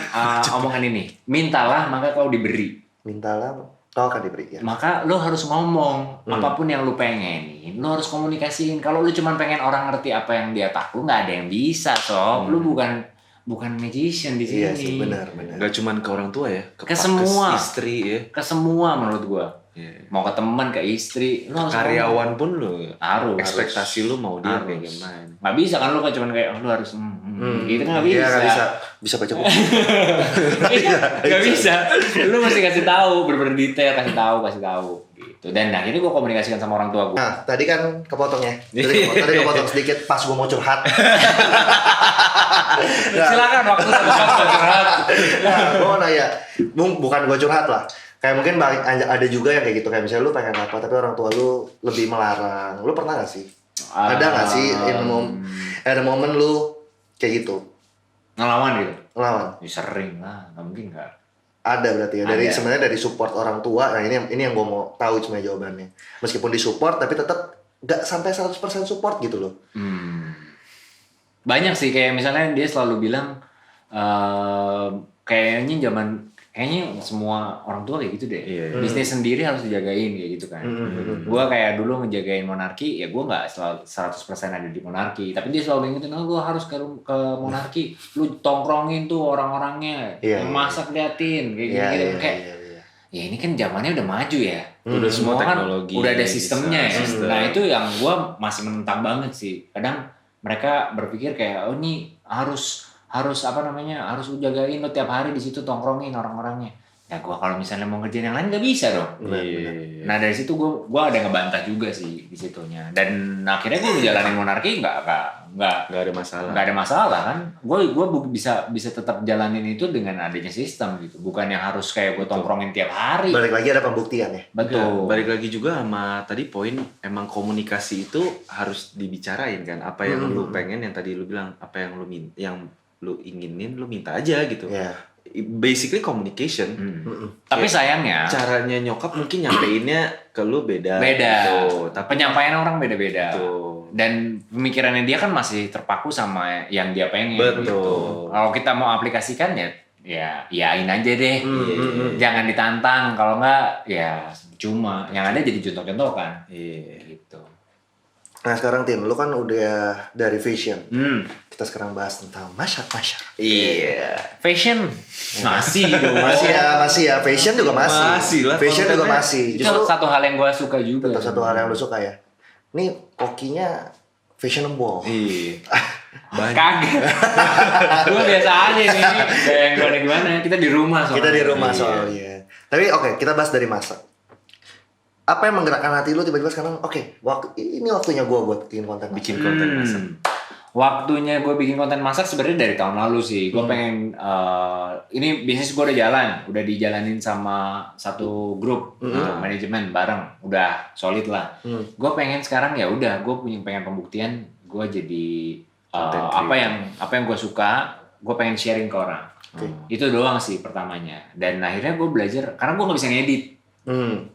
omongan ini. Mintalah maka kau diberi. Mintalah, kau akan diberi ya. Maka lo harus ngomong apapun yang lo pengenin. Lo harus komunikasiin. Kalau lo cuma pengen orang ngerti apa yang di otak lo, nggak ada yang bisa, sob. Lo bukan magician di sini. Iya sih, benar. Gak cuman ke orang tua ya, Ke semua. istri ya. Ke semua menurut gue. Iya. Mau ke teman, ke istri, lo harus ngomong. Karyawan pun lo Harus. ekspektasi lu mau dia Harus. kayak gimana. Nggak bisa kan lo cuman kayak lo harus gitu kan nggak bisa. Iya, nggak bisa. Bisa baca buku. Nggak bisa. Lo mesti kasih tahu, bener-bener detail, kasih tahu gitu. Dan akhirnya gue komunikasikan sama orang gue. Nah, tadi kan kepotong ya. Tadi kepotong sedikit pas gue mau curhat. Silakan waktu satu curhat. Nah, gue mau nanya, bukan gue curhat lah. Kayak mungkin ada juga yang kayak gitu, kayak misalnya lu pengen apa tapi orang tua lu lebih melarang. Lu pernah gak sih? Ada gak sih ada momen lu kayak gitu? Ngelawan gitu? Ngelawan? Ya, sering lah, nggak mungkin nggak. Ada berarti ya. Dari Ada. sebenarnya dari support orang tua. Nah, ini yang gue mau tahu sebenarnya jawabannya. Meskipun disupport tapi tetap gak sampai 100% support gitu loh. Banyak sih, kayak misalnya dia selalu bilang kayaknya semua orang tua kayak gitu deh. Iya. Bisnis sendiri harus dijagain kayak gitu kan. Gua kayak dulu ngejagain monarki, ya gua nggak selalu 100% ada di monarki. Tapi dia selalu ingetin, gua harus ke monarki. Lu tongkrongin tuh orang-orangnya, Iya, yang masak liatin kayak Iya, gitu. iya, Kayak iya. ya ini kan zamannya udah maju ya. Udah semua kan teknologi, udah ada sistemnya ya. sistem. Nah itu yang gue masih menentang banget sih. Kadang mereka berpikir kayak oh ini harus apa namanya harus jagain lo tiap hari di situ tongkrongin orang-orangnya. Ya gue kalau misalnya mau ngerjain yang lain nggak bisa dong. Iya. Nah dari situ gue ada ngebantah juga sih di situnya. Dan akhirnya gue ngejalanin monarki nggak nggak Nggak ada masalah. nggak ada masalah kan. Gue bisa tetap jalanin itu dengan adanya sistem gitu. Bukan yang harus kayak gue tongkrongin tiap hari. Balik lagi ada pembuktian ya. Betul. Balik lagi juga sama tadi poin, emang komunikasi itu harus dibicarain kan. Apa yang lu pengen, yang tadi lu bilang, apa yang lu inginin, lu minta aja gitu. Iya. Basically communication. Tapi sayangnya Caranya nyokap mungkin nyampeinnya ke lu beda. beda. Gitu. Tapi Penyampaian orang beda-beda. Betul. Dan pemikirannya dia kan masih terpaku sama yang dia pengen. Betul. Gitu. Kalau kita mau aplikasikan ya yain aja deh. Jangan ditantang. Kalau enggak ya cuma yang ada jadi contoh-contohkan. Iya. Gitu. Nah sekarang Tin, lu kan udah dari fashion. Hmm. Kita sekarang bahas tentang masyarakat. Iya. Fashion masih dong. Masih ya. Fashion juga masih. Masih lah, Fashion juga kontennya. masih. Itu Justru satu hal yang gue suka juga. tetap satu hal yang lu suka ya. Ini kokinya fashionable. Iya. Banyak. Kagak. Gue biasa aja nih. Kayak yang gimana-gimana. Kita di rumah soalnya. Kita di rumah Iya. soalnya. Tapi oke, kita bahas dari masak. Apa yang menggerakkan hati lu tiba-tiba sekarang? Oke, ini waktunya gua buat bikin konten. Bikin konten masak. Waktunya gue bikin konten masak sebenarnya dari tahun lalu sih. Gue pengen ini bisnis gue udah jalan, udah dijalanin sama satu grup manajemen bareng, udah solid lah. Gue pengen sekarang ya udah, gue pengen pembuktian gue jadi apa yang gue suka, gue pengen sharing ke orang. Itu doang sih pertamanya. Dan akhirnya gue belajar karena gue nggak bisa ngedit.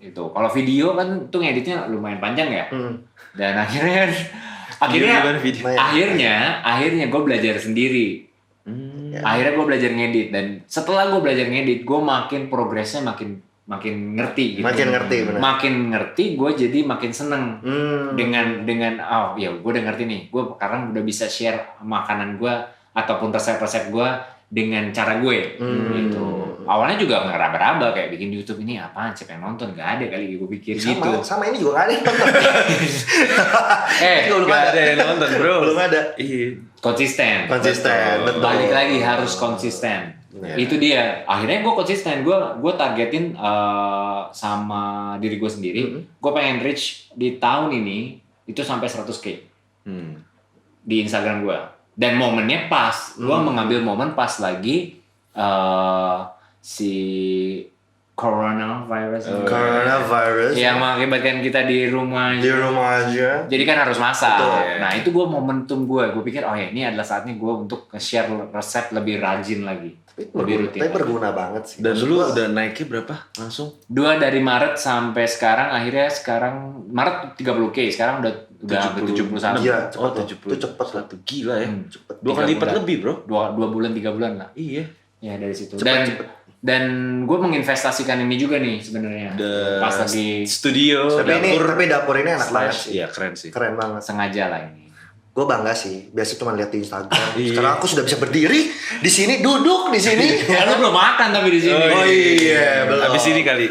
Itu kalau video kan tuh ngeditnya lumayan panjang ya. Dan akhirnya gue belajar sendiri. Akhirnya gue belajar ngedit dan setelah gue belajar ngedit gue makin progresnya makin ngerti gitu. Makin ngerti benar. Makin ngerti gue jadi makin seneng dengan oh ya gue udah ngerti nih, gue sekarang udah bisa share makanan gue ataupun resep-resep gue dengan cara gue gitu. Awalnya juga ngeraba-raba kayak bikin YouTube ini apaan, siapa yang nonton, gak ada kali gue pikir gitu. Sama ini juga gak ada yang nonton. Belum ada yang nonton bro. Belum ada. Iya. Konsisten. Betul. Balik lagi harus konsisten. Itu dia. Akhirnya gue konsisten. Gue targetin sama diri gue sendiri. Gue pengen reach di tahun ini itu sampai 100k di Instagram gue. Dan momennya pas. Gue mengambil momen pas lagi si coronavirus yang mengakibatkan kita di rumah aja. jadi kan harus masak. Betul. Nah itu gue momentum gue pikir oh ya ini adalah saatnya gue untuk nge-share resep lebih rajin lagi, lebih rutin. Tapi berguna banget sih. Dan dulu udah naiknya berapa langsung? 2 dari Maret sampai sekarang, akhirnya sekarang Maret 30k, sekarang udah 71. Iya, Oh, cepet. 70. Itu cepet lah. Satu gila ya. Cepet. 2 kali lipat 3 lebih, bro. 2 bulan 3 bulan lah. Iya. Ya dari situ. Cepet. Dan gue menginvestasikan ini juga nih sebenarnya. Pas lagi studio, Tapi dapur ini enak banget sih. Iya, keren sih. Keren banget. sengaja lah ini. Gue bangga sih. Biasa cuma lihat di Instagram. Iya. Sekarang aku sudah bisa berdiri di sini, duduk di sini. Ya, lu belum makan tapi di sini. Oh iya, belum. Habis ini kali.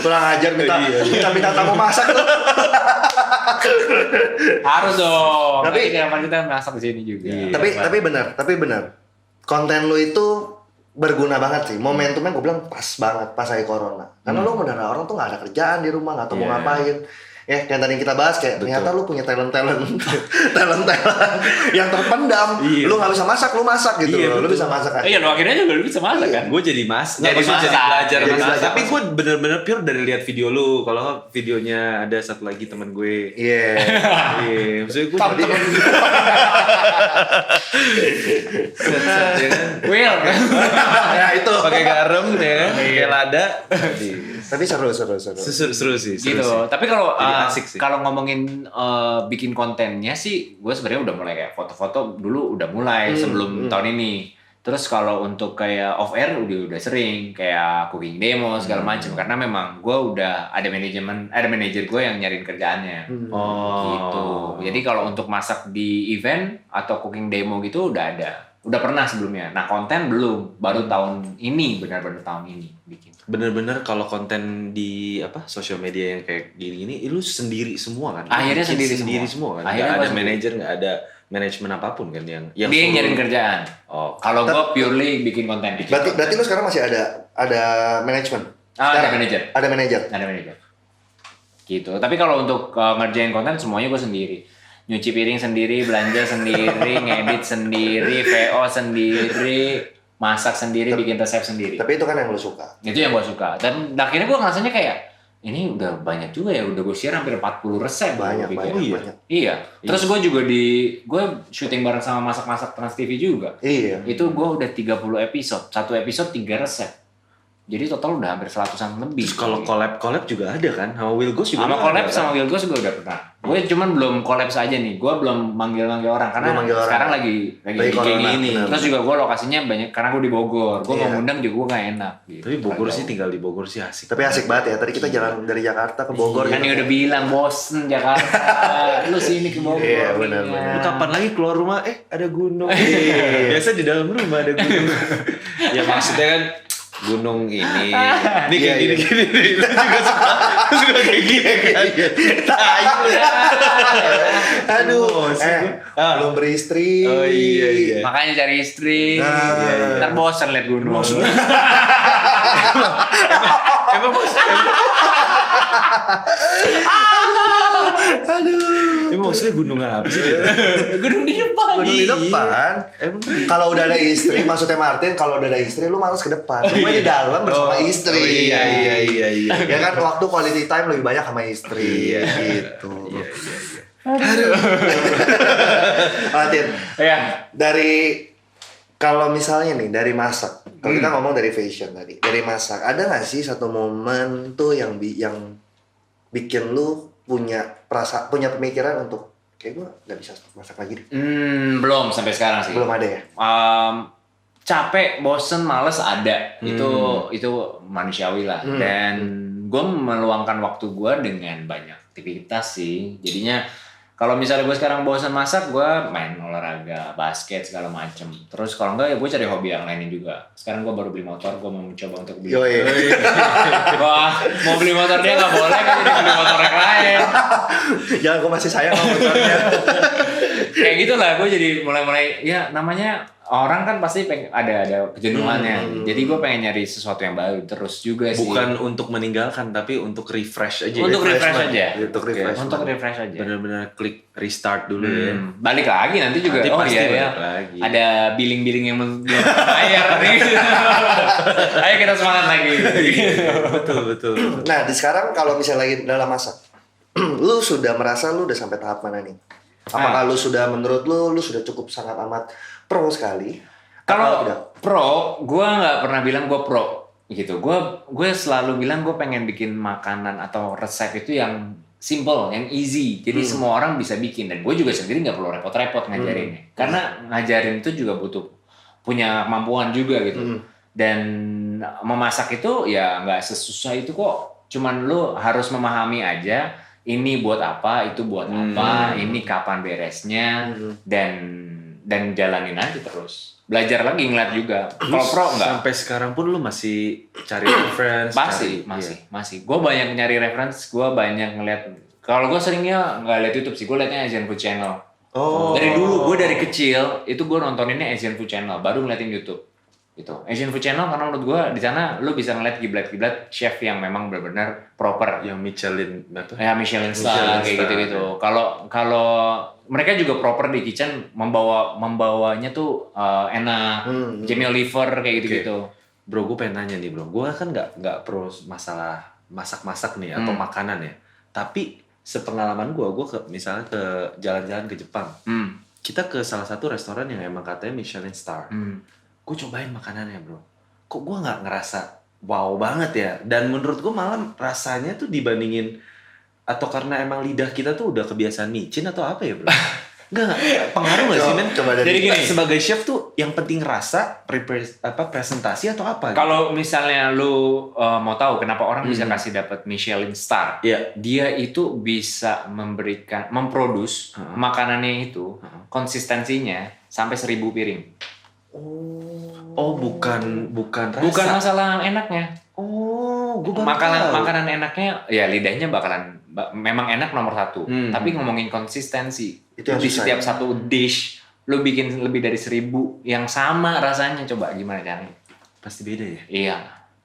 Kurang ajar minta tamu masak tuh. Harus dong. Tapi- Tapi kenapa kita masak di sini juga. Iya. Tapi benar. Konten lu itu berguna banget sih. Momentumnya gue bilang pas banget pas lagi corona. Karena lu bener orang tuh nggak ada kerjaan di rumah, nggak tahu mau Iya. ngapain. Ya, kayak tadi kita bahas kayak Betul. ternyata lu punya talent yang terpendam. Iya. Lu nggak bisa masak, lu masak gitu. Iya, Lu betul. bisa masak aja. Iya, lu akhirnya juga lu bisa masak kan? Gue jadi Jadi maksudnya masak. belajar Jadi masak. belajar Tapi masak. gue bener-bener pure dari lihat video lu. Kalau nggak videonya ada satu lagi temen gue. Iya. Iya, maksudnya gue Tapi- jadi set-set, ya kan. Will. Ya itu. Pakai garam ya kan, pakai lada. Tapi seru. Seru sih. seru Gitu. sih. Tapi kalau Jadi asik sih. kalau ngomongin bikin kontennya sih, gue sebenarnya udah mulai kayak foto-foto dulu udah mulai sebelum tahun ini. Terus kalau untuk kayak off air udah sering kayak cooking demo segala macam karena memang gue udah ada manajer gue yang nyariin kerjaannya. Oh. Gitu. Jadi kalau untuk masak di event atau cooking demo gitu udah ada. Udah pernah sebelumnya. Nah, konten belum. Baru tahun ini, benar-benar tahun ini bikin. Bener-bener kalau konten di sosial media yang kayak gini-gini, lu sendiri semua kan? Akhirnya Bikin sendiri semua kan? Akhirnya Nggak ada gua manajer, nggak ada manajemen apapun kan yang Dia yang suruh- nyariin kerjaan. Oh. Kalau gue purely bikin konten. Berarti lu sekarang masih ada manajemen. Ada manajer. Ada manajer. Ada manajer. Gitu. Tapi kalau untuk ngerjain konten semuanya gue sendiri. nyuci piring sendiri, belanja sendiri, ngedit sendiri, VO sendiri, masak sendiri, bikin resep sendiri. Tapi itu kan yang lu suka. Itu yang gue suka. Dan akhirnya gue ngerasanya kayak ini udah banyak juga ya, udah gue share hampir 40 resep. Banyak. Iya. Terus gue juga gue syuting bareng sama masak-masak Trans TV juga. Iya. Itu gue udah 30 episode, satu episode 3 resep. Jadi total udah hampir 100-an lebih. Terus kalau collab juga ada kan? Sama Will Ghost juga sama ada collab kan? sama Will Ghost gue udah pernah. Gue cuman belum collab aja nih. Gue belum manggil orang karena sekarang lagi kayak gini. Benar. Terus juga gue lokasinya banyak karena gue di Bogor. Gue mau ngundang juga gue gak enak. Gitu. Tapi Bogor sih tinggal di Bogor sih asik. Tapi asik banget ya. Tadi kita jalan dari Jakarta ke Bogor. Kan udah bilang bosen Jakarta. Lu sini ke Bogor. Iya, benar. Lu kapan lagi keluar rumah? Ada gunung. Biasa di dalam rumah ada gunung. Ya maksudnya kan gunung ini kayak gini lu juga suka kayak gini kan. Aduh, belum beristri. Oh iya. Makanya cari istri. Ntar bosen liat gunung. Emang Emang maksudnya gunung apa sih? Gunung di depan. Gunung di depan. Kalau udah ada istri, maksudnya Martin, kalau udah ada istri lu malas ke depan. Cuma di dalam bersama istri. Iya. Ya kan waktu quality time lebih banyak sama istri gitu. Aduh. Martin. Iya. Dari kalau misalnya nih dari masak, kalau kita ngomong dari fashion tadi, dari masak, ada nggak sih satu momen tuh yang bikin lu punya pemikiran untuk kayak gue nggak bisa masak lagi deh? Belum sampai sekarang sih. Belum ada ya? Capek, bosen, males ada. Itu manusiawi lah. Dan gue meluangkan waktu gue dengan banyak aktivitas sih. Jadinya kalau misalnya gue sekarang bosan masak, gue main olahraga, basket segala macem. Terus kalau enggak ya gue cari hobi yang lainnya juga. Sekarang gue baru beli motor, gue mau mencoba untuk beli. Wah, mau beli motor dia nggak boleh kan, jadi beli motor yang lain. Jangan, gue masih sayang sama motornya. Kayak gitulah, gue jadi mulai ya namanya orang kan pasti ada kejenuhannya. Jadi gue pengen nyari sesuatu yang baru terus juga sih. Bukan untuk meninggalkan, tapi untuk refresh aja. Untuk refresh aja. Untuk refresh aja. Benar-benar klik restart dulu ya. Balik lagi nanti juga. Nanti pasti iya, balik lagi. Ada billing-billing yang belum bayar nih. Ayo kita semangat lagi. Betul. Nah, sekarang kalau misalnya lagi dalam masak, lu sudah merasa lu udah sampai tahap mana nih? Apakah lu sudah, menurut lu sudah cukup sangat amat pro sekali? Kalau pro, gue nggak pernah bilang gue pro gitu. Gue selalu bilang gue pengen bikin makanan atau resep itu yang simple, yang easy. Jadi semua orang bisa bikin, dan gue juga sendiri nggak perlu repot-repot ngajarinnya. Karena ngajarin itu juga butuh punya kemampuan juga gitu. Dan memasak itu ya nggak sesusah itu kok. Cuman lu harus memahami aja. Ini buat apa, itu buat apa, ini kapan beresnya, dan jalanin aja terus. Belajar lagi, ngeliat juga. Kalau pro enggak. Sampai sekarang pun lu masih cari reference? Masih. Gue banyak nyari reference, gue banyak ngeliat. Kalau gue seringnya nggak liat YouTube sih, gue liatnya Asian Food Channel. Dari dulu, gue dari kecil itu gue nontoninnya Asian Food Channel, baru ngeliatin YouTube. Gitu. Asian Food Channel karena menurut gue di sana lu bisa ngeliat kiblat-kiblat chef yang memang benar-benar proper. Yang Michelin apa? Ya Michelin star kayak gitu-gitu. Kalau mereka juga proper di kitchen, membawanya tuh enak. Jamie Oliver kayak gitu-gitu. Bro, gue pengen nanya nih bro. Gue kan nggak pro masalah masak-masak nih atau makanan ya. Tapi sepengalaman gue misalnya ke jalan-jalan ke Jepang. Kita ke salah satu restoran yang emang katanya Michelin star. Gue cobain makanannya bro, kok gue nggak ngerasa wow banget ya, dan menurut gue malah rasanya tuh dibandingin, atau karena emang lidah kita tuh udah kebiasaan micin atau apa ya bro? Enggak, pengaruh nggak sih men? Jadi gini, sebagai chef tuh yang penting rasa, presentasi atau apa? Kalau misalnya lu mau tahu kenapa orang bisa kasih dapat Michelin star, dia itu bisa memproduce makanannya itu konsistensinya sampai 1000 piring. Oh, bukan rasa. Bukan masalah enaknya. Oh, gue baru makanan enaknya ya lidahnya bakalan memang enak nomor 1. Tapi ngomongin konsistensi itu di setiap satu dish lu bikin lebih dari 1000 yang sama rasanya, coba gimana caranya? Pasti beda ya. Iya.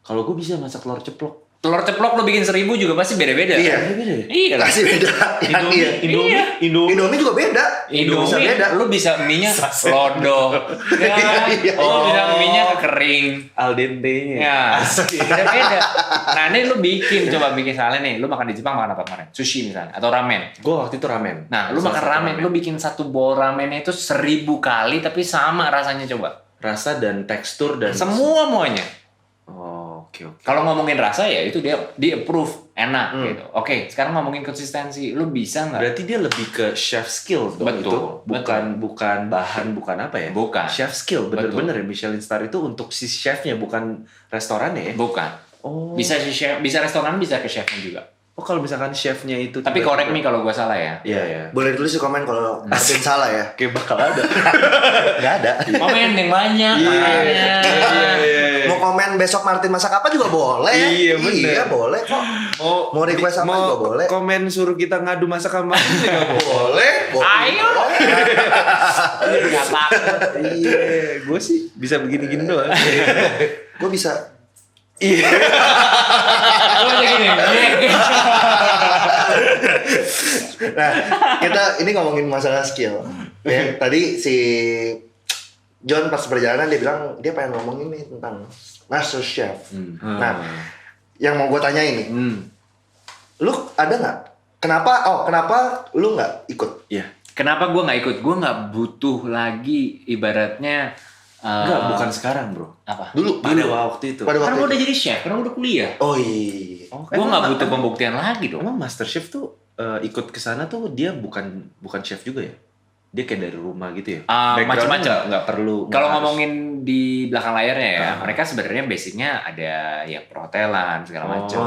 Kalau gue bisa masak telur ceplok. telur ceplok lu bikin 1000 juga pasti beda-beda. Iya. Iya lah. Pasti beda. Indomie juga beda. Bisa beda. Lu bisa mie-nya lodo. Ya. Iya. Lu bisa mie-nya kering. Al dente-nya. Ya, beda-beda. Nah, ini lu bikin misalnya nih, lu makan di Jepang makan apa kemarin? Sushi misalnya atau ramen. Gue waktu itu ramen. Nah, lu makan ramen, lu bikin satu bowl ramennya itu 1000 kali tapi sama rasanya coba. Rasa dan tekstur dan Semuanya. Oh, oke. Kalau ngomongin rasa ya itu dia di approve enak gitu. Oke, sekarang ngomongin konsistensi, lu bisa nggak? Berarti dia lebih ke chef skill dong. Betul, Itu bukan bahan, bukan apa ya? Bukan. Chef skill, bener-bener ya. Michelin Star itu untuk si chefnya, bukan restorannya ya? Bukan. Oh. Bisa si chef, bisa restoran, bisa ke chefnya juga. Oh, kalau misalkan chefnya itu Tapi tiba-tiba- correct me kalau gua salah ya. Iya. Boleh tulis di komen kalau Martin salah ya. Kayak bakal ada. Nggak ada. Komen yang banyak. makanya. Mau komen besok Martin masak apa juga boleh. Iya, bener. Iya, boleh kok. Mau request apa juga boleh. Komen suruh kita ngadu masak sama juga Boleh. Ayo. Nggak takut. Iya, gue sih bisa begini-gini doang. Gue bisa. Gua aja gini. Nah, kita ini ngomongin masalah skill. Ya, tadi si John pas perjalanan dia bilang dia pengen ngomongin nih tentang Master Chef. Nah, yang mau gue tanya ini, lu ada nggak? Kenapa lu nggak ikut? Iya. Kenapa gue nggak ikut? Gue nggak butuh lagi ibaratnya. Enggak, bukan sekarang, Bro. Apa? Dulu Pada waktu itu. Pada Karena waktu gue udah itu. jadi chef, karena gue udah kuliah. Oh iya. Gue nggak butuh pembuktian lagi dong. Emang Master Chef tuh ikut ke sana tuh dia bukan chef juga ya? Dia kayak dari rumah gitu ya? Background-nya Macam-macam. nggak perlu. Kalau nggak harus. ngomongin di belakang layarnya ya, mereka sebenarnya basicnya ada ya perhotelan segala macam.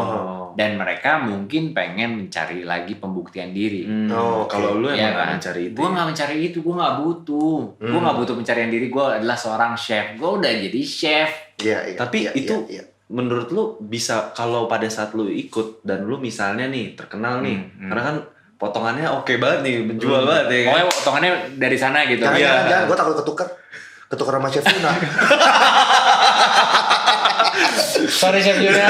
Dan mereka mungkin pengen mencari lagi pembuktian diri. Oh, kalau lu Iya emang kan? mencari itu. Gue nggak mencari itu, gue nggak butuh. Gue nggak butuh pencarian diri. Gue adalah seorang chef. Gue udah jadi chef. Iya. Tapi iya, itu iya. menurut lu bisa kalau pada saat lu ikut dan lu misalnya nih terkenal nih, karena kan potongannya oke banget nih, menjual banget ya kan? Pokoknya potongannya dari sana gitu. Jangan, gue takut ketukar sama Chef Yuna. Sorry chef Juna.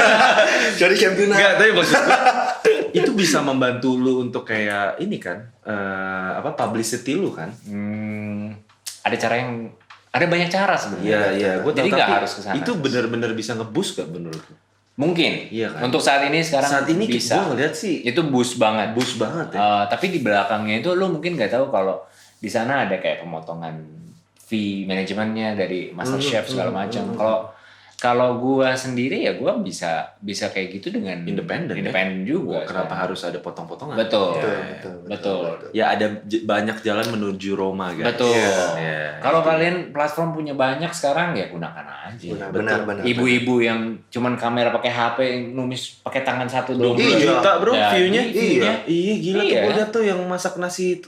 Jadi Chef Yuna. Enggak, tapi maksud gue itu bisa membantu lu untuk kayak ini kan, publicity lu kan? Ada cara yang ada banyak cara sebenarnya. Iya, gue Jadi tahu, nggak tapi harus kesana. itu benar-benar bisa nge-boost gak menurut lu? Mungkin. Iya kan? Untuk saat ini sekarang Saat ini bisa. gue ngeliat sih Itu boost banget. boost banget ya. Tapi di belakangnya itu lu mungkin nggak tahu kalau di sana ada kayak pemotongan fee manajemennya dari master chef segala macam. Kalau gua sendiri ya gua bisa kayak gitu dengan Independen juga. Kenapa harus ada potong-potongan? Betul. Ya, Betul. ya ada banyak jalan menuju Roma guys. Betul. Iya. Kalau kalian platform punya banyak sekarang ya gunakan aja. Benar. Ibu-ibu yang cuman kamera pakai HP numis pakai tangan satu doang. 20 juta bro Ya, view-nya. view-nya. Iya gila Iya. tuh gue liat tuh yang masak nasi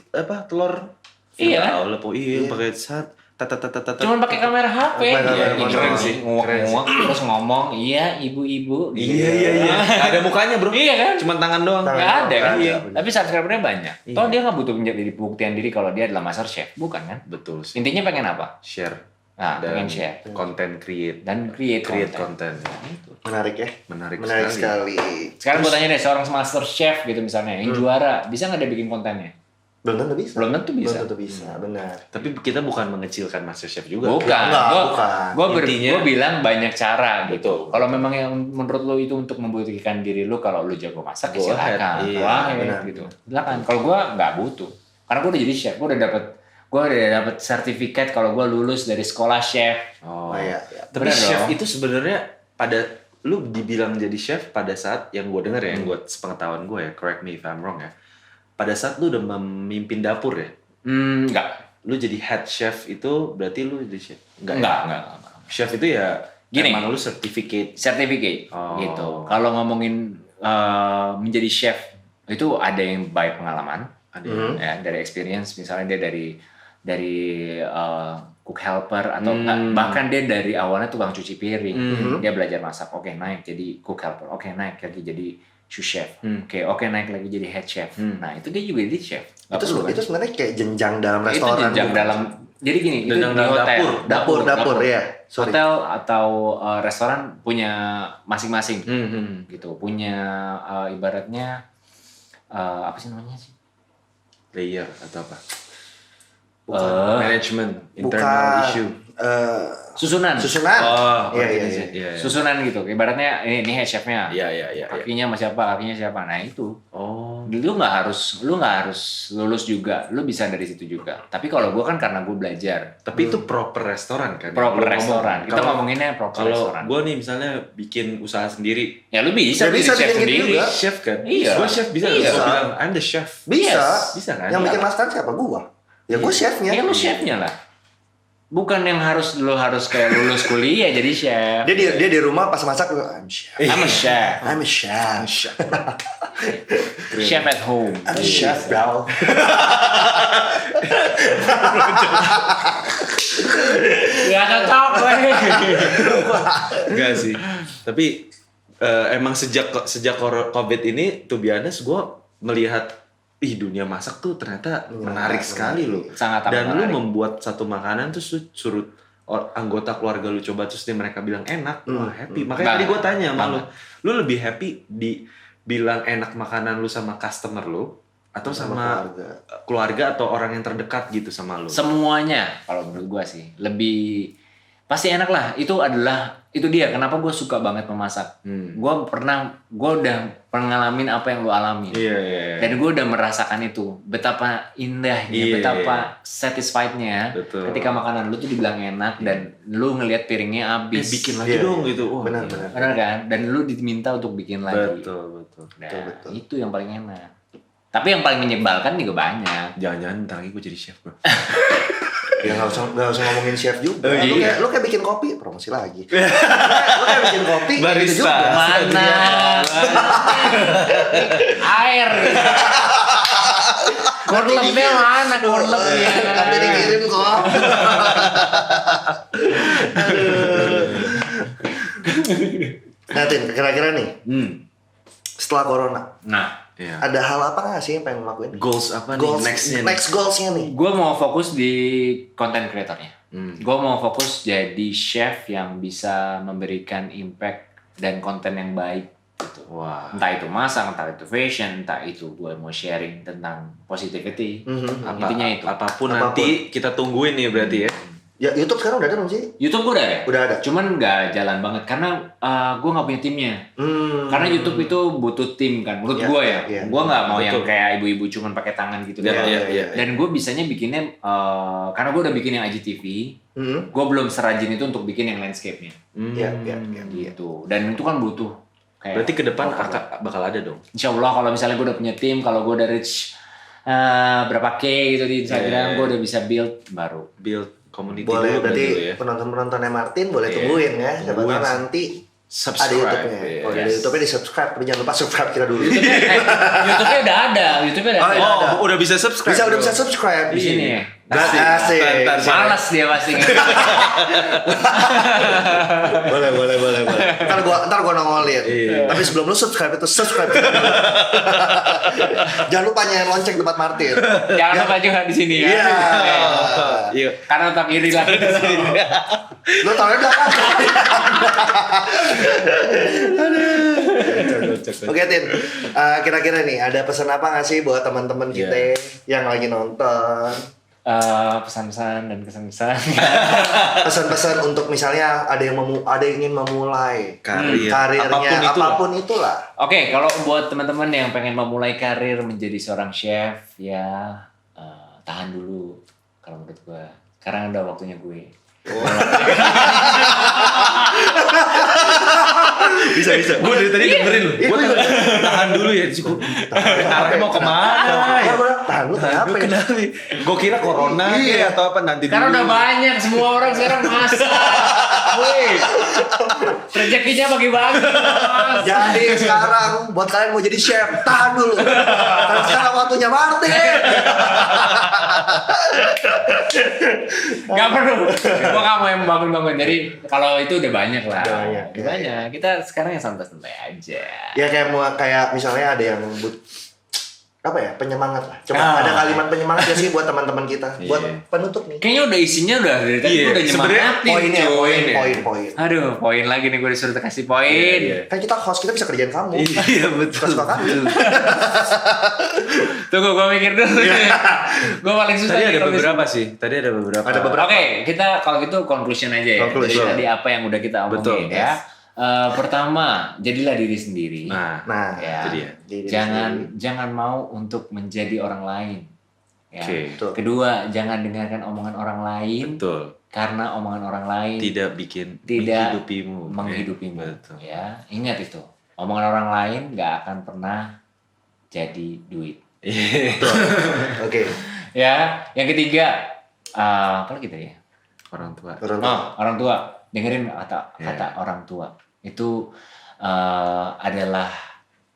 telur. Iya. Allah po iya pakai saat Cuman pakai kamera HP. Pakai kamera Iya, HP. keren sih. Nguak-nguak terus ngomong, "Iya, ibu-ibu." gitu. Iya. Gak ada mukanya bro. Iya kan? Cuman tangan doang. Nggak ada kan? Iya. Tapi subscribernya banyak. Iya. Toh dia nggak butuh menjadi pembuktian diri kalau dia adalah master chef, bukan kan? Betul sih. Intinya pengen apa? Share Nah, dan pengen share content create dan create content. Menarik ya. Menarik sekali. Sekarang gue tanya deh, seorang master chef gitu misalnya, yang juara, bisa nggak dia bikin kontennya? Belum tentu bisa. Belum tentu bisa. Belum tentu bisa, benar. Tapi kita bukan mengecilkan Master Chef juga. Bukan. Enggak, bukan. Gue bilang banyak cara gitu. Betul. Kalau memang yang menurut lo itu untuk membuktikan diri lo kalau lo jago masak, Go ahead. silakan. Iya, Go ahead, benar. gitu. Silakan. Kalau gue nggak butuh. Karena gue udah jadi chef, gue udah dapet sertifikat kalau gue lulus dari sekolah chef. Oh, iya. Tapi Bener chef dong. itu sebenarnya pada lu dibilang jadi chef pada saat yang gue denger ya, yang gue sepengetahuan gue ya, correct me if I'm wrong ya. Pada saat lu udah memimpin dapur ya, Enggak. lu jadi head chef itu berarti lu jadi chef? Enggak. Chef itu ya Gini. emang lu certificate. Sertifikat Oh. gitu. Kalau ngomongin menjadi chef itu ada yang by pengalaman, Ada ya, dari experience, misalnya dia dari cook helper atau bahkan dia dari awalnya tukang cuci piring, dia belajar masak, oke naik jadi cook helper, oke naik lagi jadi sous chef, oke naik lagi jadi head chef. Nah itu dia juga jadi chef. Nggak perlu, kan? Itu sebenarnya kayak jenjang dalam Itu restoran. jenjang bukan? dalam Jadi gini, itu Dan di hotel, Dapur, ya. Sorry. Hotel atau restoran punya masing-masing, gitu. Punya ibaratnya apa sih namanya sih? Layer atau apa? Bukan. Management, internal issue. Susunan. Oh, Iya. Susunan gitu. Ibaratnya ini head chefnya. Iya. Kakinya sama siapa. Nah itu. Oh. Lu nggak harus lulus juga. Lu bisa dari situ juga. Tapi kalau gue kan karena gue belajar. Tapi itu proper restoran kan? Proper Lu restoran. Kita kalau- ngomonginnya proper Kalau restoran. gue nih misalnya bikin usaha sendiri, Ya lu bisa Ya, jadi bisa chef bikin gitu sendiri. juga. chef kan? Iya. Gue chef bisa. Iya. Gue bilang I'm the chef. Bisa. Bisa kan? Yang bikin Iya. masakan siapa? Gua. Ya gua chefnya. Ya lu chefnya lah. Bukan yang lu harus kayak lulus kuliah jadi chef. Dia di rumah pas masak I'm chef. I'm a chef. I'm a chef. Chef at home. I'm a chef, bro. Gak cocok gue. Enggak sih. Tapi emang sejak COVID ini, to be honest, gue melihat dunia masak tuh ternyata menarik sekali loh. Sangat Dan menarik. lu membuat satu makanan terus lu suruh anggota keluarga lu coba terus mereka bilang enak, wah happy. Makanya tadi gue tanya sama lu lebih happy bilang enak makanan lu sama customer lu atau sama keluarga atau orang yang terdekat gitu sama lu? Semuanya kalau menurut gue sih lebih pasti enak lah. Itu dia kenapa gue suka banget memasak. Gue udah pengalamin apa yang lu alamin. Iya. Dan gue udah merasakan itu betapa indahnya, Iya, betapa satisfied-nya Betul. ketika makanan lu tuh dibilang enak dan lu ngelihat piringnya habis. Bikin lagi dong gitu. Wah, Benar. Benar kan? Dan lu diminta untuk bikin lagi. Betul. Nah, betul. itu yang paling enak. Tapi yang paling menyebalkan juga banyak. Jangan-jangan bentar lagi gue jadi chef, bro. Ya nggak usah ngomongin chef juga. Oh, iya. Lu kayak bikin kopi, promosi lagi. Lu kayak bikin kopi, Barista. gitu juga. Mana? Air. Korlepnya mana? Korlepnya. Nanti dikirim kok. Nah, Tin, kira-kira nih, setelah corona, Nah, Iya. ada hal apa nggak sih yang pengen lo lakuin? Goals apa nih nextnya nih? Next goalsnya nih. gue mau fokus di content creatornya. Gue mau fokus jadi chef yang bisa memberikan impact dan konten yang baik. Gitu. Wah. Entah itu masak, entah itu fashion, entah itu gue mau sharing tentang positivity. Intinya itu. Apapun nanti kita tungguin nih berarti ya. Ya, YouTube sekarang udah ada belum sih? YouTube gue udah ada. Udah ada. Cuman nggak jalan banget karena gue nggak punya timnya. Karena YouTube itu butuh tim kan, menurut Iya, gue ya. iya. Gue nggak mau yang Betul. kayak ibu-ibu cuman pakai tangan gitu. Iya, doang. iya. Dan gue bisanya bikinnya karena gue udah bikin yang IGTV. Gue belum serajin itu untuk bikin yang landscape-nya. Iya. Gitu. Dan itu kan butuh. Kayak, Berarti ke depan bakal ada dong. Insya Allah kalau misalnya gue udah punya tim, kalau gue udah reach berapa K gitu di Instagram, gue udah bisa build baru. Build community Boleh, dulu berarti ya. penonton-penontonnya Martin boleh tungguin ya. Siapa tahu nanti ada YouTube-nya. Kalau di YouTube-nya di-subscribe, tapi jangan lupa subscribe kita dulu. YouTube-nya udah ada. Oh, udah bisa subscribe. Udah bisa subscribe Di sini ya. Asik. Ntar. Malas dia pasti. Boleh. Ntar gua nongolin. Iya. Tapi sebelum lu subscribe itu subscribe kita dulu. Jangan lupa nyalain lonceng tempat Martin. Jangan lupa juga di sini ya. Iya. Iya. Karena otak iri lagi di sini. Lu tau ya belakang. Oke Tin, kira-kira nih ada pesan apa nggak sih buat teman-teman kita yang lagi nonton? Pesan-pesan dan kesan-kesan. Pesan-pesan untuk misalnya ada yang ingin memulai karirnya apapun itulah. Oke, kalau buat teman-teman yang pengen memulai karir menjadi seorang chef, ya tahan dulu. Kalau menurut gue, sekarang udah waktunya gue. Bisa. Gue dari tadi dengerin lu. Gue tahan dulu ya. Arahnya mau kemana? Tahan lu kenapa ya? Gue kira corona ya atau apa nanti Karena dulu. udah banyak, semua orang sekarang masak. Wih, rezekinya bagi-bagi. Jadi sekarang buat kalian mau jadi chef, tahan dulu. Karena sekarang waktunya Martin. Gak perlu. Gua gak mau yang bangun-bangun. Jadi kalau itu udah banyak lah. Udah banyak. Kita sekarang yang santai-santai aja. Ya kayak misalnya ada yang apa ya, penyemangat lah. Coba ada kalimat penyemangat ya sih buat teman-teman kita, buat penutup nih. Kayaknya udah isinya udah dari tadi Iya, udah sebenarnya nyemangatin. Poin. Aduh, poin lagi nih gue disuruh kasih poin. Iya. Kan kita host, kita bisa kerjain kamu. Iya betul. Suka kami. Tunggu gue mikir dulu. Gue paling susah. Tadi nih ada kalau beberapa sih. Tadi ada beberapa. Ada beberapa. Oke, kita kalau gitu conclusion aja ya. Conclusion. Dari tadi apa yang udah kita omongin Betul, ya. Pertama, jadilah diri sendiri. Nah, Ya. itu dia. Diri Jangan mau untuk menjadi orang lain. Ya. Oke. Betul. Kedua, jangan dengarkan omongan orang lain Betul. karena omongan orang lain Tidak menghidupimu. menghidupimu. Betul. Ya, ingat itu. Omongan orang lain nggak akan pernah jadi duit. Oke. Ya, yang ketiga, apa lagi tadi ya? Orang tua. Orang tua. Dengerin kata orang tua. Itu adalah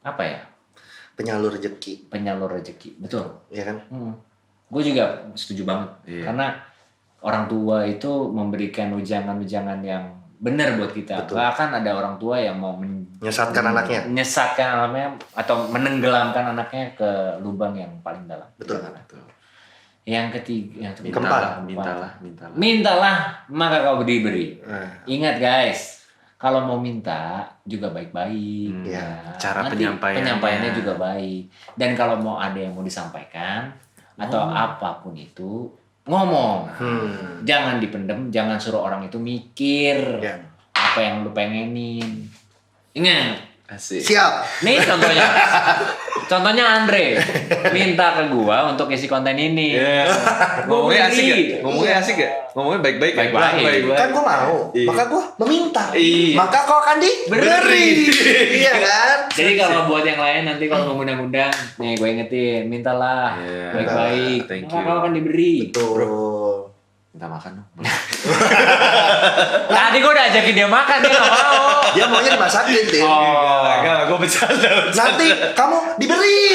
apa ya? Penyalur rezeki, Penyalur rezeki. Betul. ya kan? Gue juga setuju banget. Iya. Karena orang tua itu memberikan ujangan-ujangan yang benar buat kita. Betul. Bahkan ada orang tua yang mau Menyesatkan anaknya. menyesatkan anaknya atau menenggelamkan anaknya ke lubang yang paling dalam. Betul. Betul. Yang ketiga, Mintalah. maka kau diberi. Nah, Ingat guys, kalau mau minta juga baik-baik. Ya. Cara Nanti penyampaiannya. penyampaiannya juga baik. Dan kalau mau ada yang mau disampaikan atau apapun itu, ngomong. Jangan dipendem, jangan suruh orang itu mikir Ya. apa yang lu pengenin. Ingat, Asik. Siap. nih contohnya. Contohnya Andre minta ke gua untuk isi konten ini. Ngomongnya asik beli. gak? Ngomongnya asik gak? Ngomongnya baik-baik ya? Baik-baik. Kan gue mau, Iya. maka gue meminta, Iya. maka kau akan diberi. Iya kan? Jadi kalau buat yang lain nanti kalau mau ngundang-undang, nih gue ingetin, mintalah Iya. baik-baik. Thank Maka you. kau akan diberi. Tuh. Minta makan dong. Tadi gue udah ajakin dia makan, dia gak mau. Dia maunya dimasakin, Tim. Enggak, gue bercanda. Nanti kamu diberi.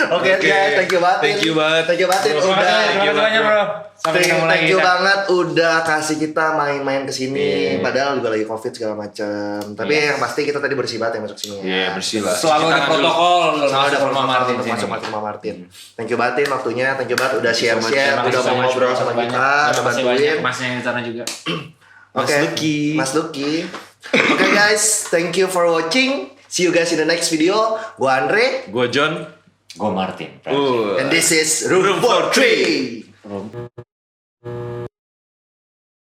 Oke, Oke. guys, thank you banget. Thank you banget. Thank you banget Tim. Terima Udah. kasih banyak bro. Sampai ketemu lagi. Thank you kita. banget udah kasih kita main-main ke sini. Padahal juga lagi Covid segala macam. Tapi yang pasti kita tadi bersih banget yang masuk sini. Iya, bersih lah. Selalu ada protokol Selalu ada masuk rumah Martin untuk sini. masuk rumah Martin. Thank you banget Tin waktunya. Thank you banget udah Terima share-share, kasih udah mau banyak, ngobrol sama banyak. kita, udah Terima kasih banyak bantuin. masnya yang di sana juga. Oke, Lucky. Mas Lucky. Oke guys, thank you for watching. See you guys in the next video. Gua Andre, Gue John. Gue Martin. and this is Room for Three.